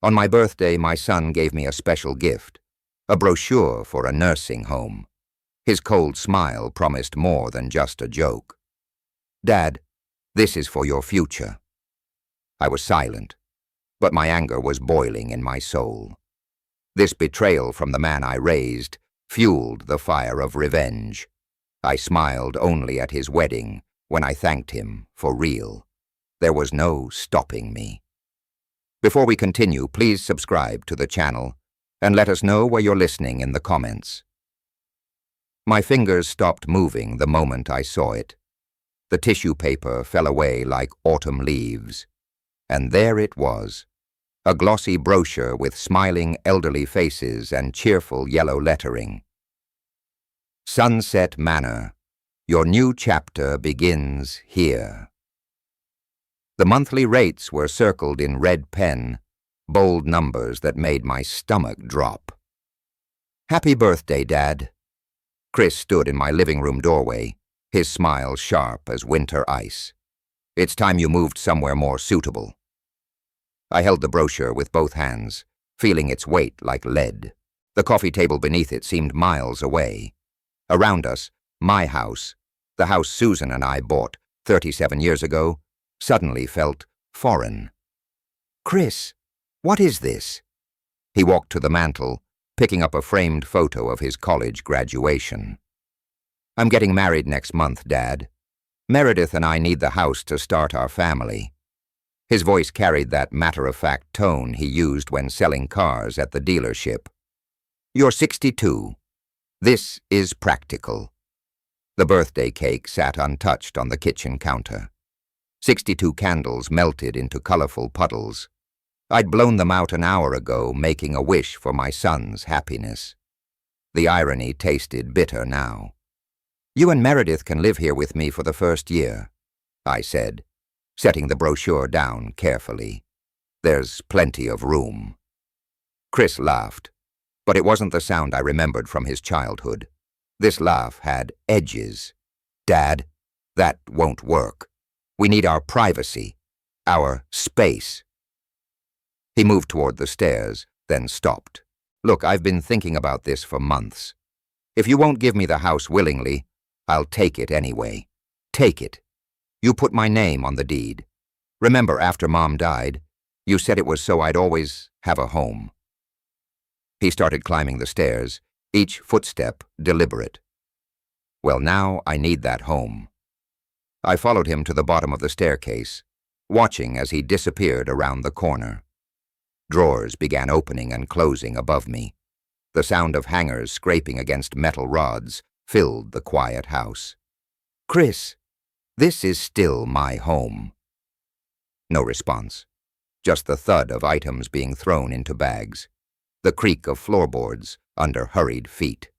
On my birthday, my son gave me a special gift, a brochure for a nursing home. His cold smile promised more than just a joke. "Dad, this is for your future." I was silent, but my anger was boiling in my soul. This betrayal from the man I raised fueled the fire of revenge. I smiled only at his wedding when I thanked him for real. There was no stopping me. Before we continue, please subscribe to the channel and let us know where you're listening in the comments. My fingers stopped moving the moment I saw it. The tissue paper fell away like autumn leaves. And there it was, a glossy brochure with smiling elderly faces and cheerful yellow lettering. Sunset Manor, your new chapter begins here. The monthly rates were circled in red pen, bold numbers that made my stomach drop. "Happy birthday, Dad." Chris stood in my living room doorway, his smile sharp as winter ice. "It's time you moved somewhere more suitable." I held the brochure with both hands, feeling its weight like lead. The coffee table beneath it seemed miles away. Around us, my house, the house Susan and I bought 37 years ago, suddenly felt foreign. "Chris, what is this?" He walked to the mantel, picking up a framed photo of his college graduation. "I'm getting married next month, Dad. Meredith and I need the house to start our family." His voice carried that matter-of-fact tone he used when selling cars at the dealership. "You're 62. This is practical." The birthday cake sat untouched on the kitchen counter. 62 candles melted into colorful puddles. I'd blown them out an hour ago, making a wish for my son's happiness. The irony tasted bitter now. "You and Meredith can live here with me for the first year," I said, setting the brochure down carefully. "There's plenty of room." Chris laughed, but it wasn't the sound I remembered from his childhood. This laugh had edges. "Dad, that won't work. We need our privacy, our space." He moved toward the stairs, then stopped. "Look, I've been thinking about this for months. If you won't give me the house willingly, I'll take it anyway. Take it. You put my name on the deed. Remember, after Mom died, you said it was so I'd always have a home." He started climbing the stairs, each footstep deliberate. "Well, now I need that home." I followed him to the bottom of the staircase, watching as he disappeared around the corner. Drawers began opening and closing above me. The sound of hangers scraping against metal rods filled the quiet house. "Chris, this is still my home." No response, just the thud of items being thrown into bags, the creak of floorboards under hurried feet.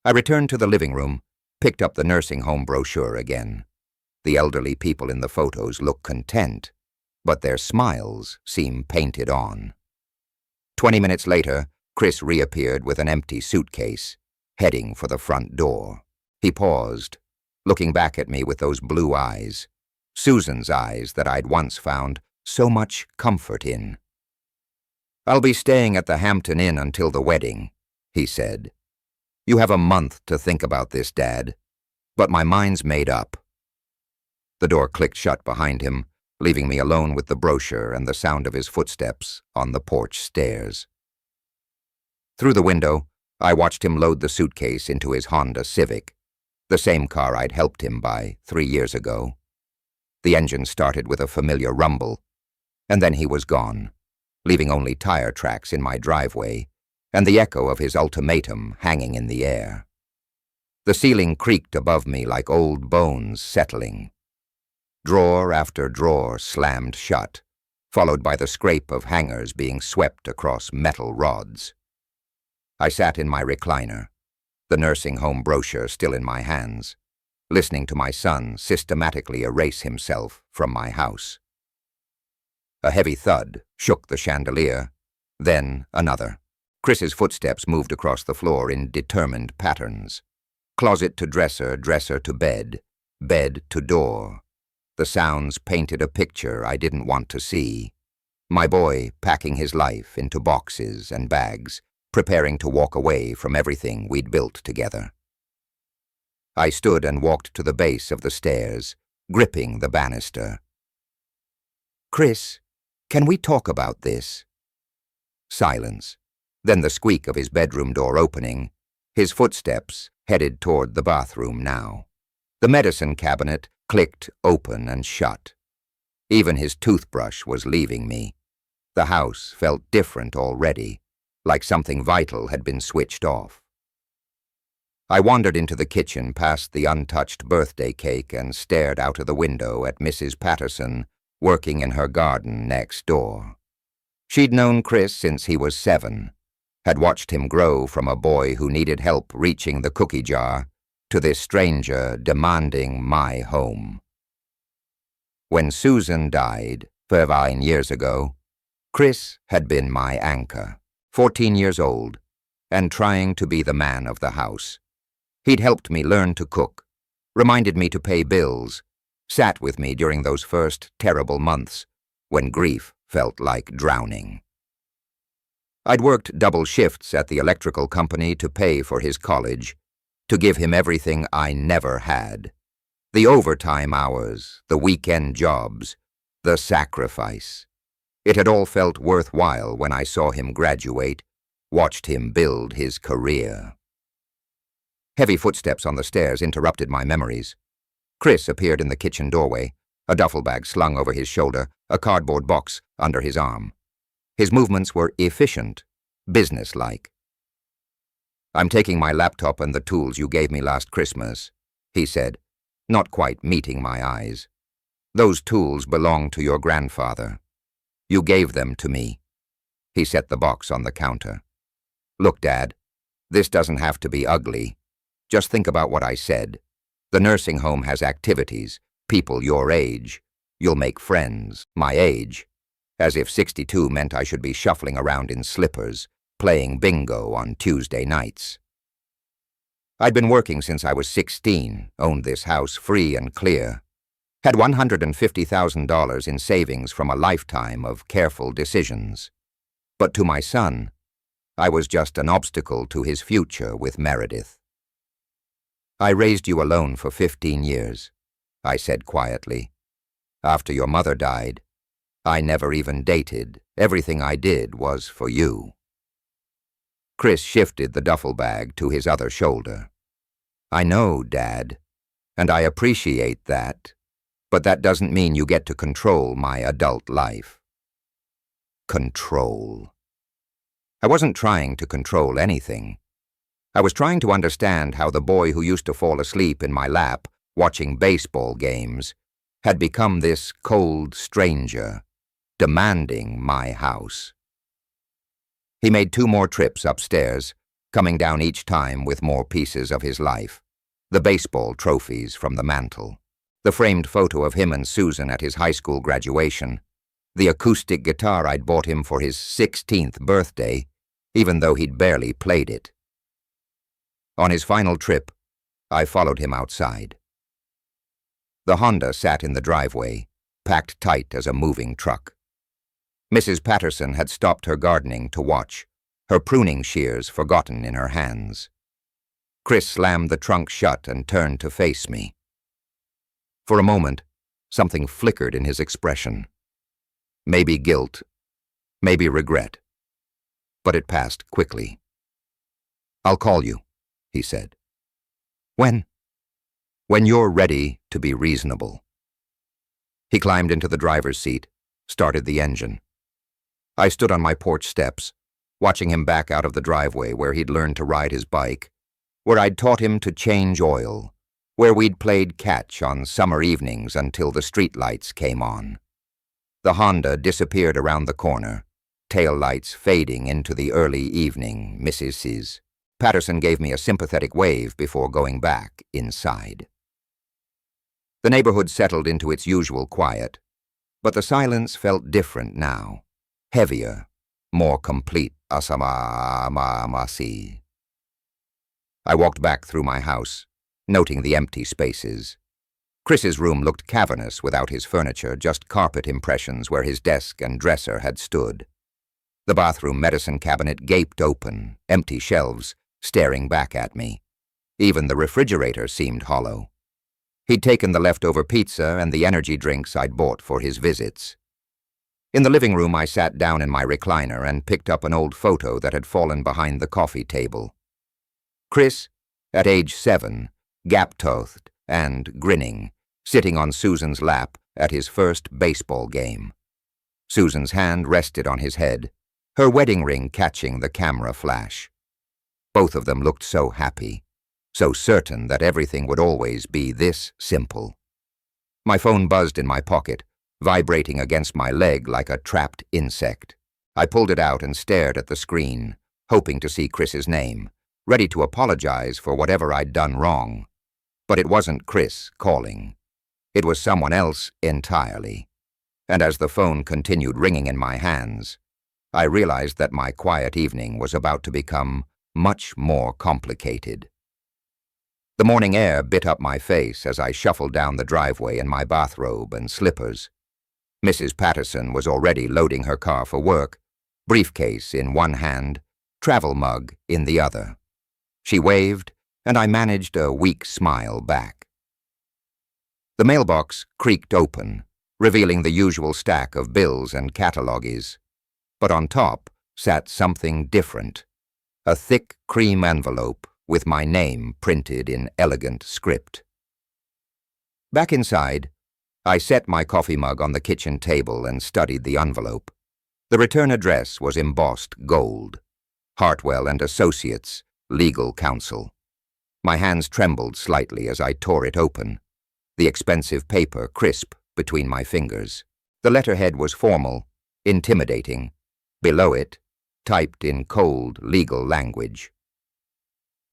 I returned to the living room, picked up the nursing home brochure again. The elderly people in the photos look content, but their smiles seem painted on. 20 minutes later, Chris reappeared with an empty suitcase, heading for the front door. He paused, looking back at me with those blue eyes, Susan's eyes that I'd once found so much comfort in. "I'll be staying at the Hampton Inn until the wedding," he said. "You have a month to think about this, Dad, but my mind's made up." The door clicked shut behind him, leaving me alone with the brochure and the sound of his footsteps on the porch stairs. Through the window, I watched him load the suitcase into his Honda Civic, the same car I'd helped him buy 3 years ago. The engine started with a familiar rumble, and then he was gone, leaving only tire tracks in my driveway and the echo of his ultimatum hanging in the air. The ceiling creaked above me like old bones settling. Drawer after drawer slammed shut, followed by the scrape of hangers being swept across metal rods. I sat in my recliner, the nursing home brochure still in my hands, listening to my son systematically erase himself from my house. A heavy thud shook the chandelier, then another. Chris's footsteps moved across the floor in determined patterns. Closet to dresser, dresser to bed, bed to door. The sounds painted a picture I didn't want to see. My boy packing his life into boxes and bags, preparing to walk away from everything we'd built together. I stood and walked to the base of the stairs, gripping the banister. "Chris, can we talk about this?" Silence. Then the squeak of his bedroom door opening, his footsteps headed toward the bathroom now. The medicine cabinet clicked open and shut. Even his toothbrush was leaving me. The house felt different already, like something vital had been switched off. I wandered into the kitchen past the untouched birthday cake and stared out of the window at Mrs. Patterson working in her garden next door. She'd known Chris since he was 7, had watched him grow from a boy who needed help reaching the cookie jar to this stranger demanding my home. When Susan died 15 years ago, Chris had been my anchor, 14 years old, and trying to be the man of the house. He'd helped me learn to cook, reminded me to pay bills, sat with me during those first terrible months when grief felt like drowning. I'd worked double shifts at the electrical company to pay for his college, to give him everything I never had. The overtime hours, the weekend jobs, the sacrifice. It had all felt worthwhile when I saw him graduate, watched him build his career. Heavy footsteps on the stairs interrupted my memories. Chris appeared in the kitchen doorway, a duffel bag slung over his shoulder, a cardboard box under his arm. His movements were efficient, businesslike. "I'm taking my laptop and the tools you gave me last Christmas," he said, not quite meeting my eyes. "Those tools belong to your grandfather. You gave them to me." He set the box on the counter. "Look, Dad, this doesn't have to be ugly. Just think about what I said. The nursing home has activities, people your age. You'll make friends, my age. As if 62 meant I should be shuffling around in slippers, playing bingo on Tuesday nights." I'd been working since I was 16, owned this house free and clear, had $150,000 in savings from a lifetime of careful decisions. But to my son, I was just an obstacle to his future with Meredith. "I raised you alone for 15 years, I said quietly. "After your mother died, I never even dated. Everything I did was for you." Chris shifted the duffel bag to his other shoulder. "I know, Dad, and I appreciate that, but that doesn't mean you get to control my adult life." Control. I wasn't trying to control anything. I was trying to understand how the boy who used to fall asleep in my lap watching baseball games had become this cold stranger, demanding my house. He made 2 more trips upstairs, coming down each time with more pieces of his life, the baseball trophies from the mantel, the framed photo of him and Susan at his high school graduation, the acoustic guitar I'd bought him for his 16th birthday, even though he'd barely played it. On his final trip, I followed him outside. The Honda sat in the driveway, packed tight as a moving truck. Mrs. Patterson had stopped her gardening to watch, her pruning shears forgotten in her hands. Chris slammed the trunk shut and turned to face me. For a moment, something flickered in his expression. Maybe guilt, maybe regret. But it passed quickly. "I'll call you," he said. "When?" "When you're ready to be reasonable." He climbed into the driver's seat, started the engine. I stood on my porch steps, watching him back out of the driveway where he'd learned to ride his bike, where I'd taught him to change oil, where we'd played catch on summer evenings until the streetlights came on. The Honda disappeared around the corner, tail lights fading into the early evening Mrs. Patterson gave me a sympathetic wave before going back inside. The neighborhood settled into its usual quiet, but the silence felt different now, heavier, more complete. I walked back through my house, noting the empty spaces. Chris's room looked cavernous without his furniture, just carpet impressions where his desk and dresser had stood. The bathroom medicine cabinet gaped open, empty shelves staring back at me. Even the refrigerator seemed hollow. He'd taken the leftover pizza and the energy drinks I'd bought for his visits. In the living room, I sat down in my recliner and picked up an old photo that had fallen behind the coffee table. Chris, at age 7, gap-toothed and grinning, sitting on Susan's lap at his first baseball game. Susan's hand rested on his head, her wedding ring catching the camera flash. Both of them looked so happy, so certain that everything would always be this simple. My phone buzzed in my pocket, vibrating against my leg like a trapped insect. I pulled it out and stared at the screen, hoping to see Chris's name, ready to apologize for whatever I'd done wrong. But it wasn't Chris calling. It was someone else entirely. And as the phone continued ringing in my hands, I realized that my quiet evening was about to become much more complicated. The morning air bit up my face as I shuffled down the driveway in my bathrobe and slippers. Mrs. Patterson was already loading her car for work, briefcase in one hand, travel mug in the other. She waved, and I managed a weak smile back. The mailbox creaked open, revealing the usual stack of bills and catalogues. But on top sat something different, a thick cream envelope with my name printed in elegant script. Back inside, I set my coffee mug on the kitchen table and studied the envelope. The return address was embossed gold. Hartwell and Associates, Legal Counsel. My hands trembled slightly as I tore it open, the expensive paper crisp between my fingers. The letterhead was formal, intimidating. Below it, typed in cold legal language.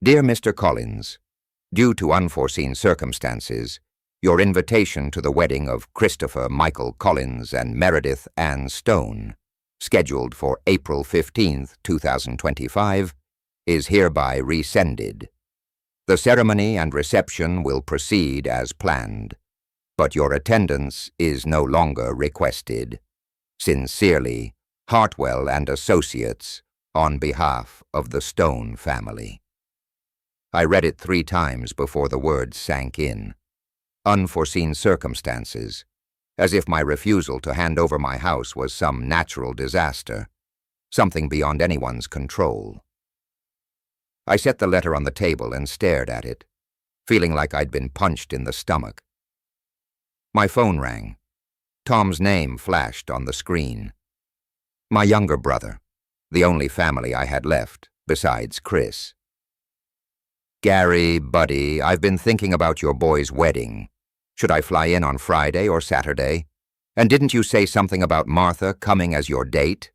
Dear Mr. Collins, due to unforeseen circumstances, your invitation to the wedding of Christopher Michael Collins and Meredith Ann Stone, scheduled for April 15th, 2025, is hereby rescinded. The ceremony and reception will proceed as planned, but your attendance is no longer requested. Sincerely, Hartwell and Associates, on behalf of the Stone family. I read it 3 times before the words sank in. Unforeseen circumstances, as if my refusal to hand over my house was some natural disaster, something beyond anyone's control. I set the letter on the table and stared at it, feeling like I'd been punched in the stomach. My phone rang. Tom's name flashed on the screen. My younger brother, the only family I had left, besides Chris. Gary, buddy, I've been thinking about your boy's wedding. Should I fly in on Friday or Saturday? And didn't you say something about Martha coming as your date?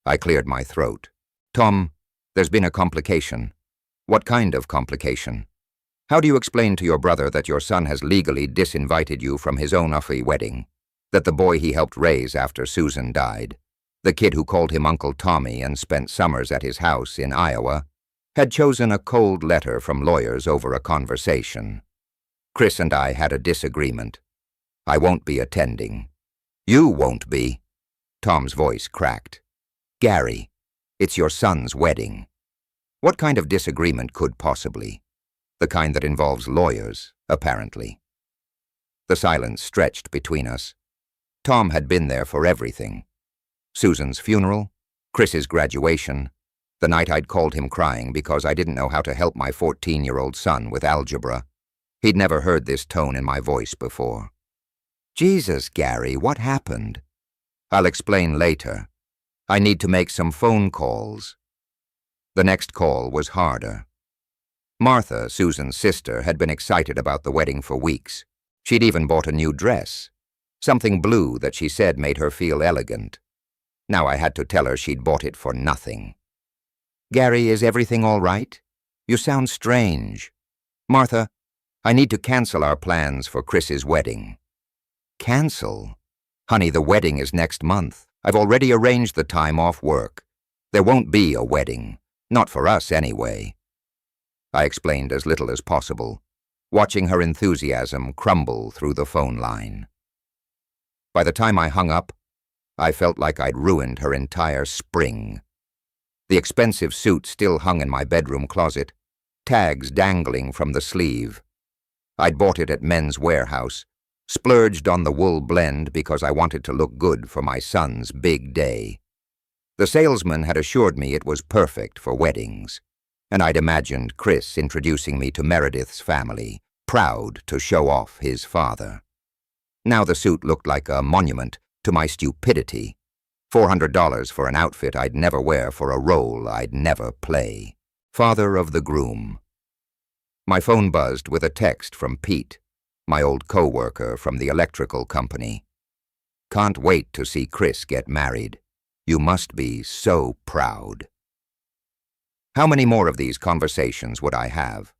I cleared my throat. Tom, there's been a complication. What kind of complication? How do you explain to your brother that your son has legally disinvited you from his own Uffy wedding? That the boy he helped raise after Susan died, the kid who called him Uncle Tommy and spent summers at his house in Iowa, had chosen a cold letter from lawyers over a conversation. Chris and I had a disagreement. I won't be attending. You won't be. Tom's voice cracked. Gary, it's your son's wedding. What kind of disagreement could possibly? The kind that involves lawyers, apparently. The silence stretched between us. Tom had been there for everything. Susan's funeral, Chris's graduation, the night I'd called him crying because I didn't know how to help my 14-year-old son with algebra. He'd never heard this tone in my voice before. Jesus, Gary, what happened? I'll explain later. I need to make some phone calls. The next call was harder. Martha, Susan's sister, had been excited about the wedding for weeks. She'd even bought a new dress, something blue that she said made her feel elegant. Now I had to tell her she'd bought it for nothing. Gary, is everything all right? You sound strange. Martha, I need to cancel our plans for Chris's wedding. Cancel? Honey, the wedding is next month. I've already arranged the time off work. There won't be a wedding. Not for us, anyway. I explained as little as possible. watching her enthusiasm crumble through the phone line. By the time I hung up, I felt like I'd ruined her entire spring. The expensive suit still hung in my bedroom closet, tags dangling from the sleeve. I'd bought it at Men's Warehouse, splurged on the wool blend because I wanted to look good for my son's big day. The salesman had assured me it was perfect for weddings, and I'd imagined Chris introducing me to Meredith's family, proud to show off his father. Now the suit looked like a monument to my stupidity. $400 for an outfit I'd never wear for a role I'd never play. Father of the groom. My phone buzzed with a text from Pete, my old co-worker from the electrical company. Can't wait to see Chris get married. You must be so proud. How many more of these conversations would I have?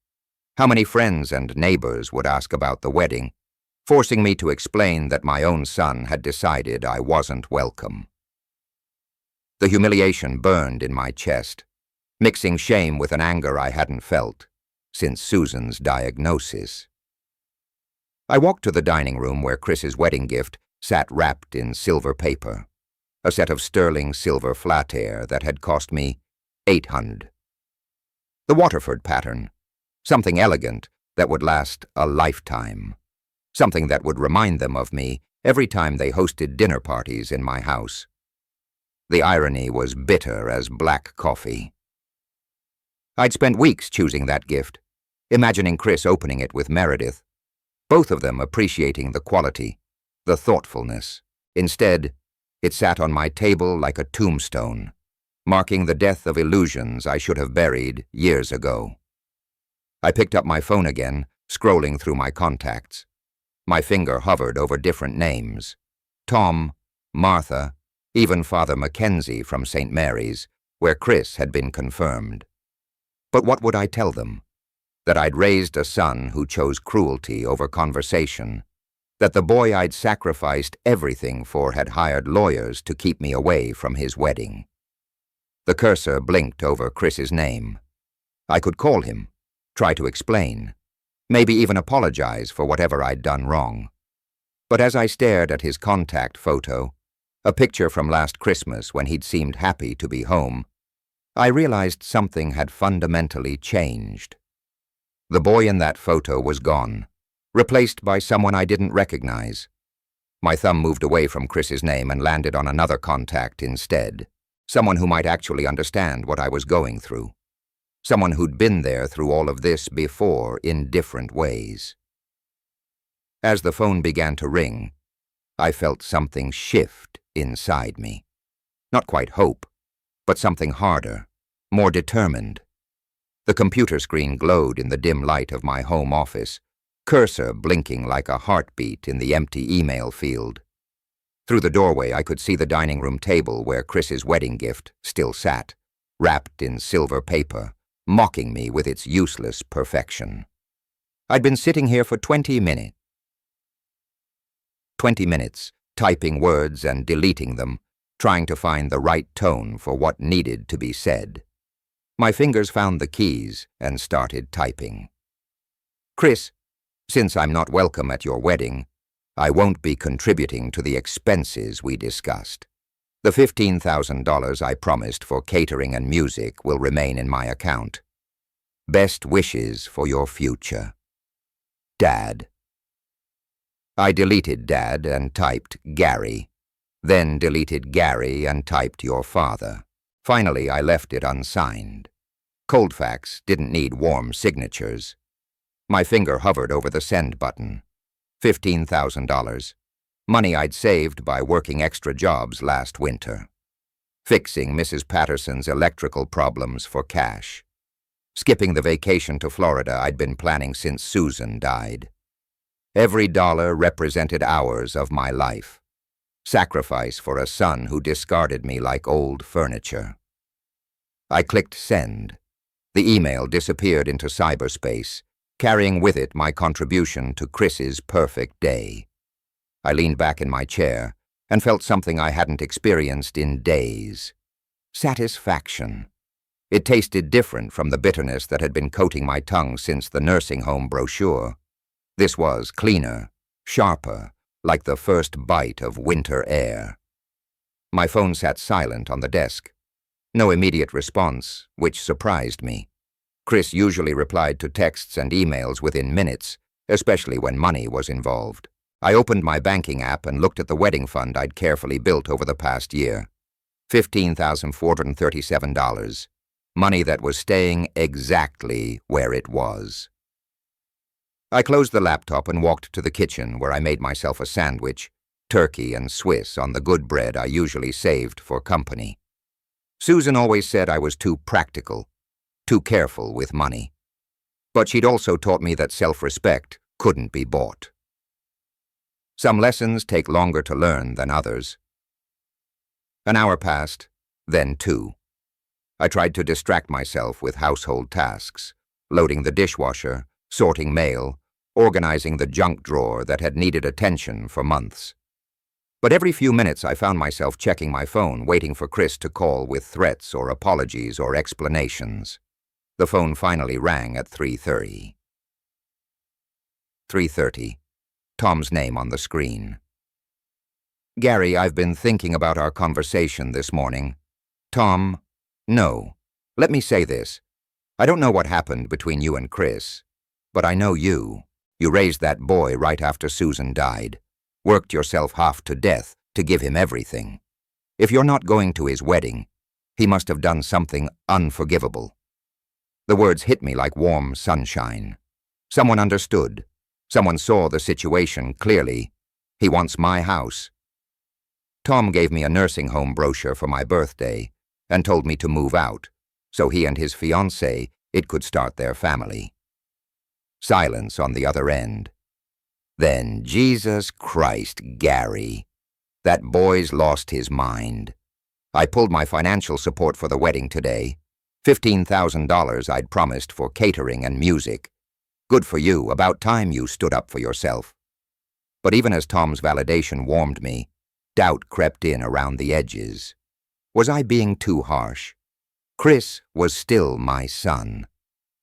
How many friends and neighbors would ask about the wedding, forcing me to explain that my own son had decided I wasn't welcome? The humiliation burned in my chest, mixing shame with an anger I hadn't felt since Susan's diagnosis. I walked to the dining room where Chris's wedding gift sat wrapped in silver paper, a set of sterling silver flat-air that had cost me $800. The Waterford pattern, something elegant that would last a lifetime, something that would remind them of me every time they hosted dinner parties in my house. The irony was bitter as black coffee. I'd spent weeks choosing that gift, imagining Chris opening it with Meredith, both of them appreciating the quality, the thoughtfulness. Instead, it sat on my table like a tombstone, marking the death of illusions I should have buried years ago. I picked up my phone again, scrolling through my contacts. My finger hovered over different names. Tom, Martha, even Father Mackenzie from St. Mary's, where Chris had been confirmed. But what would I tell them? That I'd raised a son who chose cruelty over conversation, that the boy I'd sacrificed everything for had hired lawyers to keep me away from his wedding. The cursor blinked over Chris's name. I could call him, try to explain, maybe even apologize for whatever I'd done wrong. But as I stared at his contact photo, a picture from last Christmas when he'd seemed happy to be home, I realized something had fundamentally changed. The boy in that photo was gone, replaced by someone I didn't recognize. My thumb moved away from Chris's name and landed on another contact instead, someone who might actually understand what I was going through, someone who'd been there through all of this before in different ways. As the phone began to ring, I felt something shift inside me. Not quite hope, but something harder, more determined. The computer screen glowed in the dim light of my home office, cursor blinking like a heartbeat in the empty email field. Through the doorway, I could see the dining room table where Chris's wedding gift still sat, wrapped in silver paper, mocking me with its useless perfection. I'd been sitting here for 20 minutes. 20 minutes, typing words and deleting them, trying to find the right tone for what needed to be said. My fingers found the keys and started typing. Chris, since I'm not welcome at your wedding, I won't be contributing to the expenses we discussed. The $15,000 I promised for catering and music will remain in my account. Best wishes for your future. Dad. I deleted Dad and typed Gary, then deleted Gary and typed your father. Finally, I left it unsigned. Coldfax didn't need warm signatures. My finger hovered over the send button. $15,000. Money I'd saved by working extra jobs last winter. Fixing Mrs. Patterson's electrical problems for cash. Skipping the vacation to Florida I'd been planning since Susan died. Every dollar represented hours of my life. Sacrifice for a son who discarded me like old furniture. I clicked send. The email disappeared into cyberspace, carrying with it my contribution to Chris's perfect day. I leaned back in my chair and felt something I hadn't experienced in days. Satisfaction. It tasted different from the bitterness that had been coating my tongue since the nursing home brochure. This was cleaner, sharper, like the first bite of winter air. My phone sat silent on the desk. No immediate response, which surprised me. Chris usually replied to texts and emails within minutes, especially when money was involved. I opened my banking app and looked at the wedding fund I'd carefully built over the past year. $15,437. Money that was staying exactly where it was. I closed the laptop and walked to the kitchen where I made myself a sandwich, turkey and Swiss on the good bread I usually saved for company. Susan always said I was too practical, too careful with money. But she'd also taught me that self-respect couldn't be bought. Some lessons take longer to learn than others. An hour passed, then 2. I tried to distract myself with household tasks, loading the dishwasher, sorting mail, organizing the junk drawer that had needed attention for months. But every few minutes I found myself checking my phone, waiting for Chris to call with threats or apologies or explanations. The phone finally rang at 3:30. 3:30. Tom's name on the screen. Gary, I've been thinking about our conversation this morning. Tom, no. Let me say this. I don't know what happened between you and Chris, but I know you. You raised that boy right after Susan died. Worked yourself half to death to give him everything. If you're not going to his wedding, he must have done something unforgivable. The words hit me like warm sunshine. Someone understood. Someone saw the situation clearly. He wants my house. Tom gave me a nursing home brochure for my birthday and told me to move out, so he and his fiancée, it could start their family. Silence on the other end. Then, Jesus Christ, Gary. That boy's lost his mind. I pulled my financial support for the wedding today. $15,000 I'd promised for catering and music. Good for you, about time you stood up for yourself. But even as Tom's validation warmed me, doubt crept in around the edges. Was I being too harsh? Chris was still my son.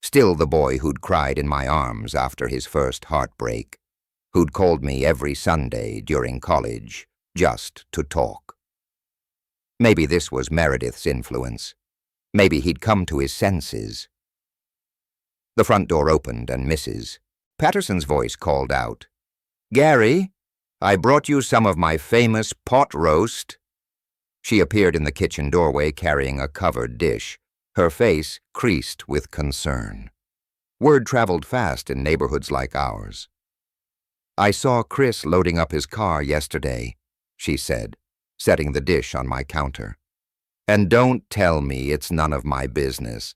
Still the boy who'd cried in my arms after his first heartbreak. Who'd called me every Sunday during college, just to talk. Maybe this was Meredith's influence. Maybe he'd come to his senses. The front door opened and Mrs. Patterson's voice called out, "Gary, I brought you some of my famous pot roast." She appeared in the kitchen doorway carrying a covered dish, her face creased with concern. Word traveled fast in neighborhoods like ours. "I saw Chris loading up his car yesterday," she said, setting the dish on my counter. "And don't tell me it's none of my business.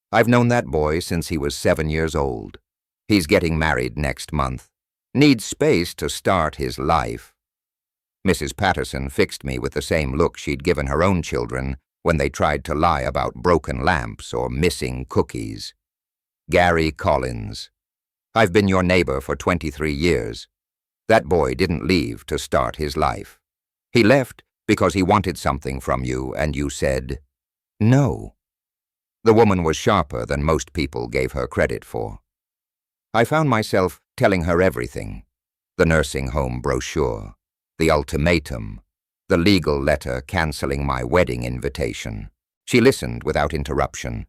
I've known that boy since he was 7 years old. He's getting married next month. Needs space to start his life." Mrs. Patterson fixed me with the same look she'd given her own children when they tried to lie about broken lamps or missing cookies. "Gary Collins. I've been your neighbor for 23 years. That boy didn't leave to start his life. He left because he wanted something from you, and you said, no." The woman was sharper than most people gave her credit for. I found myself telling her everything. The nursing home brochure, the ultimatum, the legal letter canceling my wedding invitation. She listened without interruption,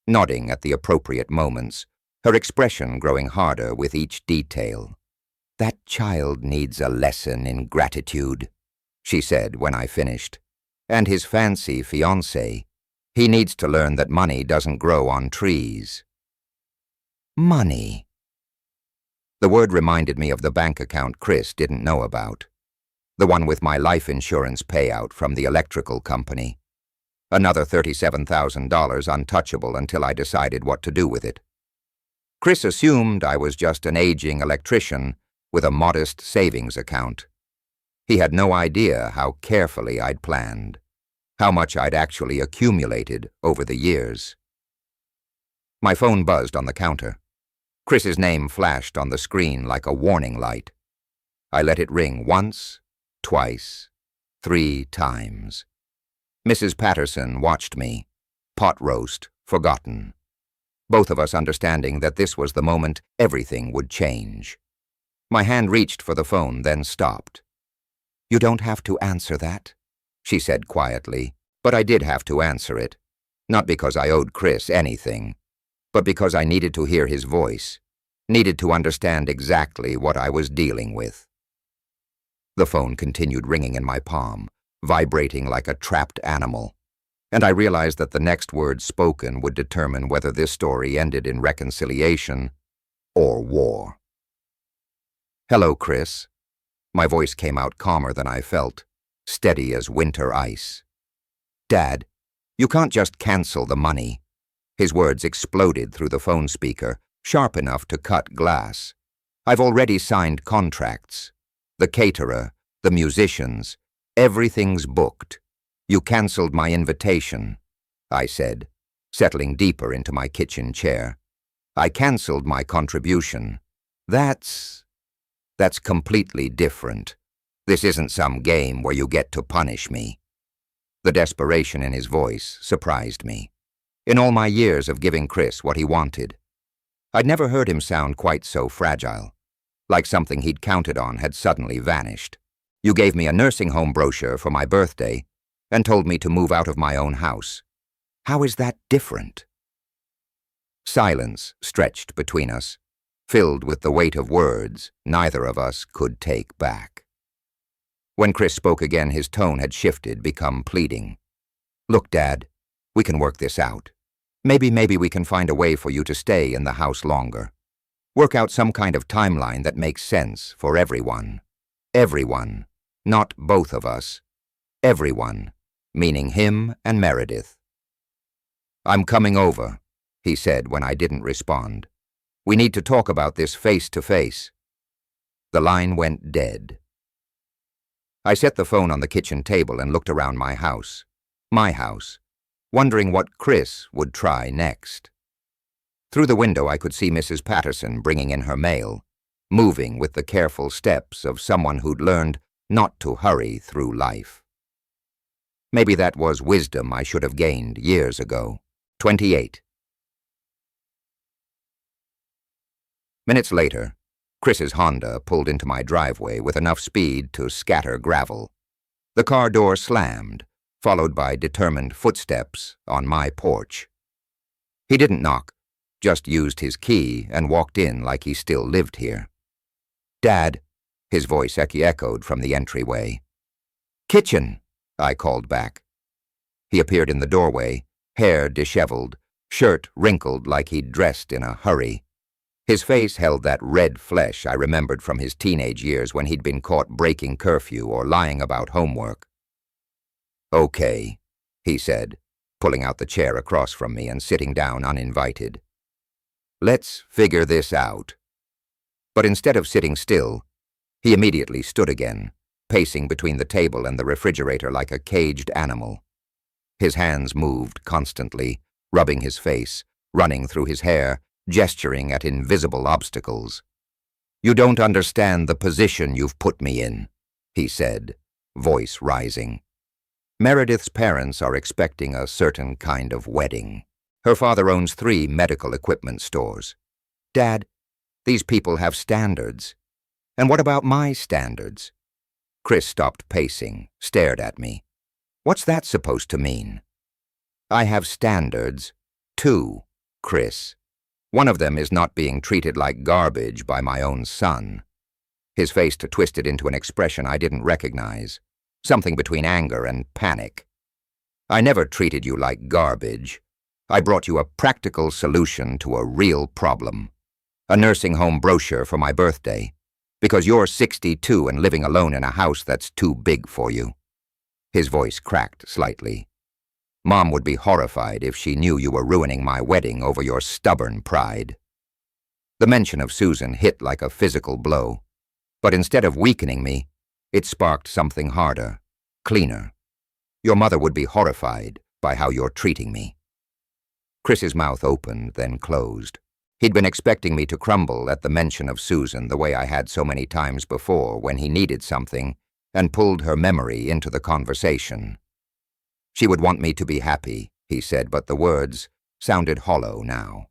nodding at the appropriate moments, her expression growing harder with each detail. "That child needs a lesson in gratitude," she said when I finished. "And his fancy fiancé, he needs to learn that money doesn't grow on trees." Money. The word reminded me of the bank account Chris didn't know about. The one with my life insurance payout from the electrical company. Another $37,000 untouchable until I decided what to do with it. Chris assumed I was just an aging electrician with a modest savings account. He had no idea how carefully I'd planned, how much I'd actually accumulated over the years. My phone buzzed on the counter. Chris's name flashed on the screen like a warning light. I let it ring once, twice, 3 times. Mrs. Patterson watched me, pot roast forgotten. Both of us understanding that this was the moment everything would change. My hand reached for the phone, then stopped. "You don't have to answer that," she said quietly, but I did have to answer it. Not because I owed Chris anything, but because I needed to hear his voice, needed to understand exactly what I was dealing with. The phone continued ringing in my palm, vibrating like a trapped animal, and I realized that the next word spoken would determine whether this story ended in reconciliation or war. "Hello, Chris." My voice came out calmer than I felt, steady as winter ice. "Dad, you can't just cancel the money." His words exploded through the phone speaker, sharp enough to cut glass. "I've already signed contracts. The caterer, the musicians, everything's booked. You canceled my invitation," I said, settling deeper into my kitchen chair. "I canceled my contribution. That's completely different. This isn't some game where you get to punish me." The desperation in his voice surprised me. In all my years of giving Chris what he wanted, I'd never heard him sound quite so fragile, like something he'd counted on had suddenly vanished. "You gave me a nursing home brochure for my birthday and told me to move out of my own house. How is that different?" Silence stretched between us, filled with the weight of words neither of us could take back. When Chris spoke again, his tone had shifted, become pleading. "Look, Dad, we can work this out. Maybe we can find a way for you to stay in the house longer. Work out some kind of timeline that makes sense for everyone. Everyone, not both of us. Everyone, meaning him and Meredith." "I'm coming over," he said when I didn't respond. "We need to talk about this face to face." The line went dead. I set the phone on the kitchen table and looked around my house, wondering what Chris would try next. Through the window I could see Mrs. Patterson bringing in her mail, moving with the careful steps of someone who'd learned not to hurry through life. Maybe that was wisdom I should have gained years ago. 28. Minutes later, Chris's Honda pulled into my driveway with enough speed to scatter gravel. The car door slammed, followed by determined footsteps on my porch. He didn't knock, just used his key and walked in like he still lived here. "Dad," his voice echoed from the entryway. "Kitchen," I called back. He appeared in the doorway, hair disheveled, shirt wrinkled like he'd dressed in a hurry. His face held that red flesh I remembered from his teenage years when he'd been caught breaking curfew or lying about homework. "Okay," he said, pulling out the chair across from me and sitting down uninvited. "Let's figure this out." But instead of sitting still, he immediately stood again, pacing between the table and the refrigerator like a caged animal. His hands moved constantly, rubbing his face, running through his hair, gesturing at invisible obstacles. "You don't understand the position you've put me in," he said, voice rising. "Meredith's parents are expecting a certain kind of wedding. Her father owns 3 medical equipment stores. Dad, these people have standards. And what about my standards?" Chris stopped pacing, stared at me. "What's that supposed to mean?" "I have standards, too, Chris. One of them is not being treated like garbage by my own son." His face twisted into an expression I didn't recognize, something between anger and panic. "I never treated you like garbage. I brought you a practical solution to a real problem. A nursing home brochure for my birthday, because you're 62 and living alone in a house that's too big for you." His voice cracked slightly. "Mom would be horrified if she knew you were ruining my wedding over your stubborn pride." The mention of Susan hit like a physical blow, but instead of weakening me, it sparked something harder, cleaner. "Your mother would be horrified by how you're treating me." Chris's mouth opened, then closed. He'd been expecting me to crumble at the mention of Susan the way I had so many times before when he needed something and pulled her memory into the conversation. "She would want me to be happy," he said, but the words sounded hollow now.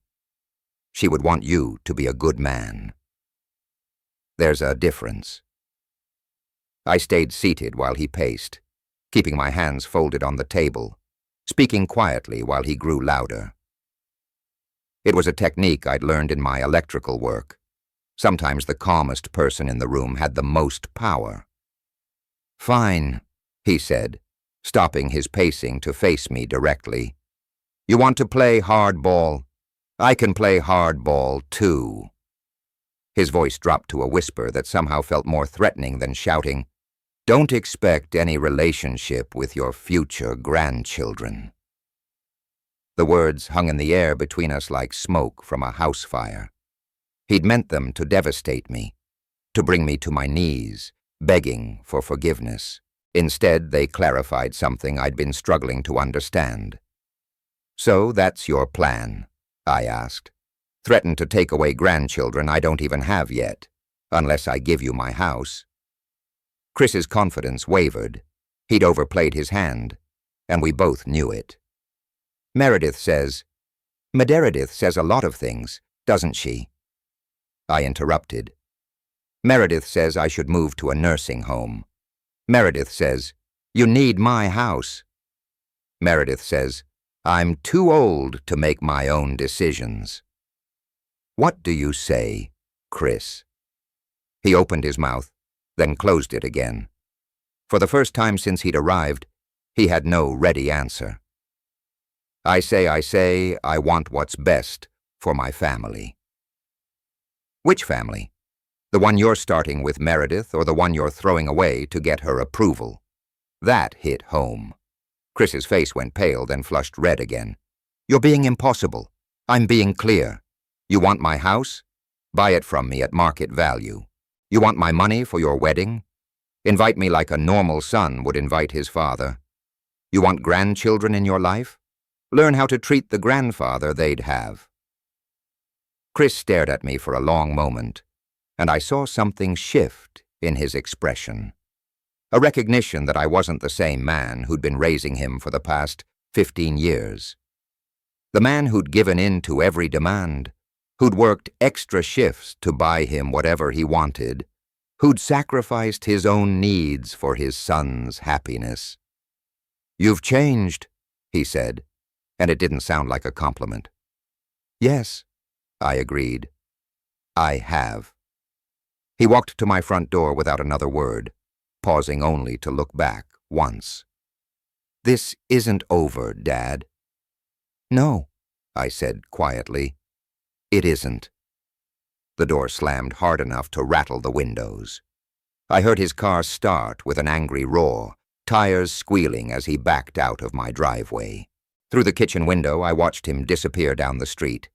She would want you to be a good man. There's a difference. I stayed seated while he paced, keeping my hands folded on the table, speaking quietly while he grew louder. It was a technique I'd learned in my electrical work. Sometimes the calmest person in the room had the most power. "Fine," he said, stopping his pacing to face me directly. "You want to play hardball? I can play hardball, too." His voice dropped to a whisper that somehow felt more threatening than shouting, "Don't expect any relationship with your future grandchildren." The words hung in the air between us like smoke from a house fire. He'd meant them to devastate me, to bring me to my knees, begging for forgiveness. Instead, they clarified something I'd been struggling to understand. "So that's your plan?" I asked. "Threaten to take away grandchildren I don't even have yet, unless I give you my house?" Chris's confidence wavered. He'd overplayed his hand, and we both knew it. Meredith says a lot of things, doesn't she?" I interrupted. "Meredith says I should move to a nursing home. Meredith says, you need my house. Meredith says, I'm too old to make my own decisions." "What do you say, Chris?" He opened his mouth, then closed it again. For the first time since he'd arrived, he had no ready answer. I say I want what's best for my family." "Which family? The one you're starting with Meredith or the one you're throwing away to get her approval?" That hit home. Chris's face went pale, then flushed red again. "You're being impossible. I'm being clear. You want my house? Buy it from me at market value. You want my money for your wedding? Invite me like a normal son would invite his father. You want grandchildren in your life? Learn how to treat the grandfather they'd have." Chris stared at me for a long moment, and I saw something shift in his expression. A recognition that I wasn't the same man who'd been raising him for the past 15 years. The man who'd given in to every demand, who'd worked extra shifts to buy him whatever he wanted, who'd sacrificed his own needs for his son's happiness. "You've changed," he said, and it didn't sound like a compliment. "Yes," I agreed. "I have." He walked to my front door without another word, pausing only to look back once. "This isn't over, Dad." "No," I said quietly. "It isn't." The door slammed hard enough to rattle the windows. I heard his car start with an angry roar, tires squealing as he backed out of my driveway. Through the kitchen window, I watched him disappear down the street,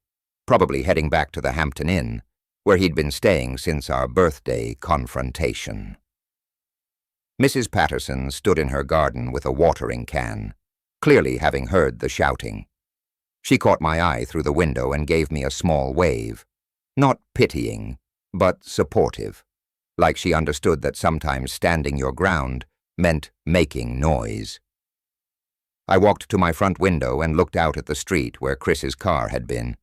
probably heading back to the Hampton Inn, where he'd been staying since our birthday confrontation. Mrs. Patterson stood in her garden with a watering can, clearly having heard the shouting. She caught my eye through the window and gave me a small wave, not pitying, but supportive, like she understood that sometimes standing your ground meant making noise. I walked to my front window and looked out at the street where Chris's car had been.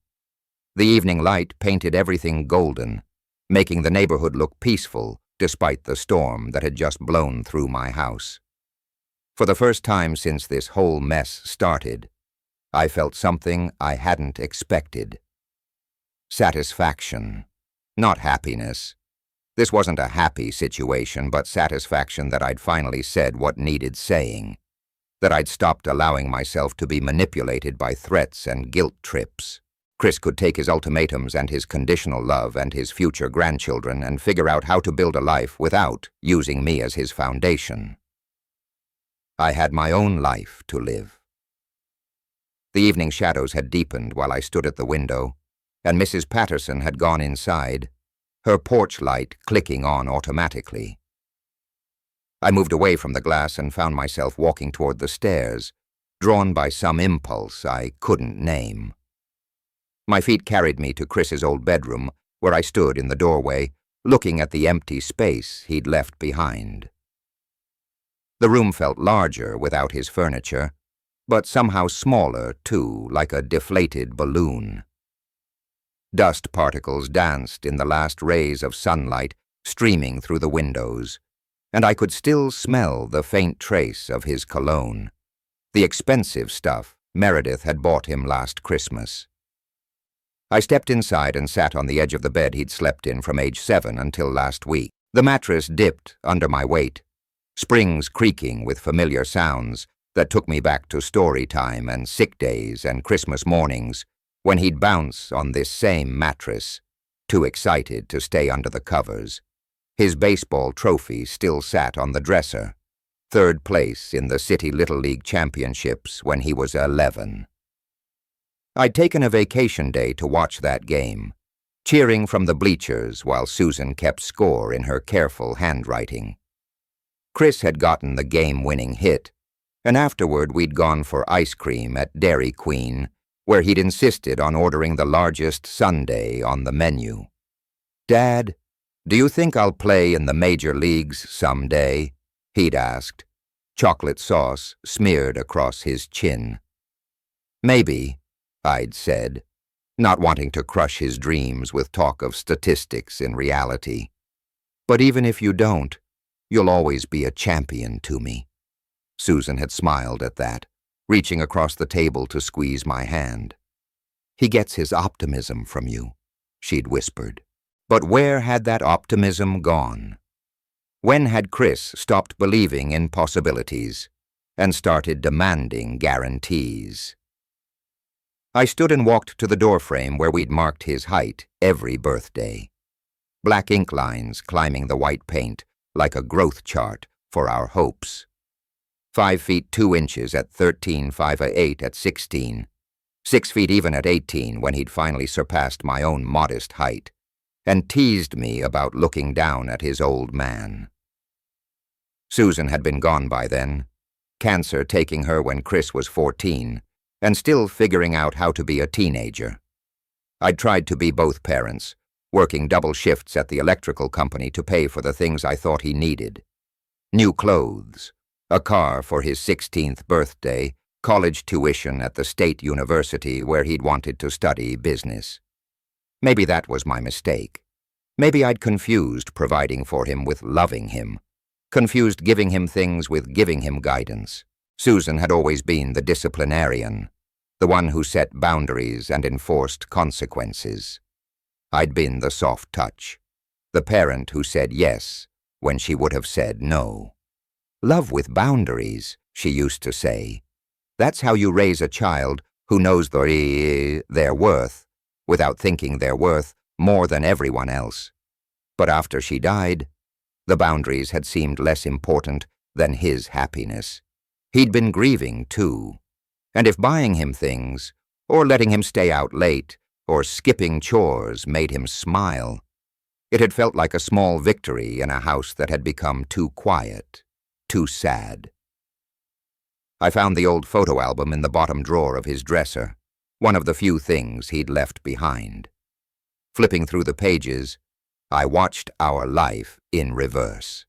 The evening light painted everything golden, making the neighborhood look peaceful despite the storm that had just blown through my house. For the first time since this whole mess started, I felt something I hadn't expected. Satisfaction, not happiness. This wasn't a happy situation, but satisfaction that I'd finally said what needed saying, that I'd stopped allowing myself to be manipulated by threats and guilt trips. Chris could take his ultimatums and his conditional love and his future grandchildren and figure out how to build a life without using me as his foundation. I had my own life to live. The evening shadows had deepened while I stood at the window, and Mrs. Patterson had gone inside, her porch light clicking on automatically. I moved away from the glass and found myself walking toward the stairs, drawn by some impulse I couldn't name. My feet carried me to Chris's old bedroom, where I stood in the doorway, looking at the empty space he'd left behind. The room felt larger without his furniture, but somehow smaller, too, like a deflated balloon. Dust particles danced in the last rays of sunlight streaming through the windows, and I could still smell the faint trace of his cologne, the expensive stuff Meredith had bought him last Christmas. I stepped inside and sat on the edge of the bed he'd slept in from age 7 until last week. The mattress dipped under my weight, springs creaking with familiar sounds that took me back to Storytime and sick days and Christmas mornings when he'd bounce on this same mattress, too excited to stay under the covers. His baseball trophy still sat on the dresser, 3rd place in the City Little League Championships when he was 11. I'd taken a vacation day to watch that game, cheering from the bleachers while Susan kept score in her careful handwriting. Chris had gotten the game-winning hit, and afterward we'd gone for ice cream at Dairy Queen, where he'd insisted on ordering the largest sundae on the menu. "Dad, do you think I'll play in the major leagues someday?" he'd asked, chocolate sauce smeared across his chin. "Maybe," I'd said, not wanting to crush his dreams with talk of statistics in reality. "But even if you don't, you'll always be a champion to me." Susan had smiled at that, reaching across the table to squeeze my hand. "He gets his optimism from you," she'd whispered. But where had that optimism gone? When had Chris stopped believing in possibilities and started demanding guarantees? I stood and walked to the doorframe where we'd marked his height every birthday. Black ink lines climbing the white paint like a growth chart for our hopes. 5 feet 2 inches at 13, 5'8" at 16, 6 feet even at 18 when he'd finally surpassed my own modest height, and teased me about looking down at his old man. Susan had been gone by then, cancer taking her when Chris was 14, and still figuring out how to be a teenager. I'd tried to be both parents, working double shifts at the electrical company to pay for the things I thought he needed. New clothes, a car for his 16th birthday, college tuition at the state university where he'd wanted to study business. Maybe that was my mistake. Maybe I'd confused providing for him with loving him, confused giving him things with giving him guidance. Susan had always been the disciplinarian, the one who set boundaries and enforced consequences. I'd been the soft touch, the parent who said yes when she would have said no. "Love with boundaries," she used to say. "That's how you raise a child who knows their worth, without thinking they're worth more than everyone else." But after she died, the boundaries had seemed less important than his happiness. He'd been grieving, too, and if buying him things, or letting him stay out late, or skipping chores made him smile, it had felt like a small victory in a house that had become too quiet, too sad. I found the old photo album in the bottom drawer of his dresser, one of the few things he'd left behind. Flipping through the pages, I watched our life in reverse.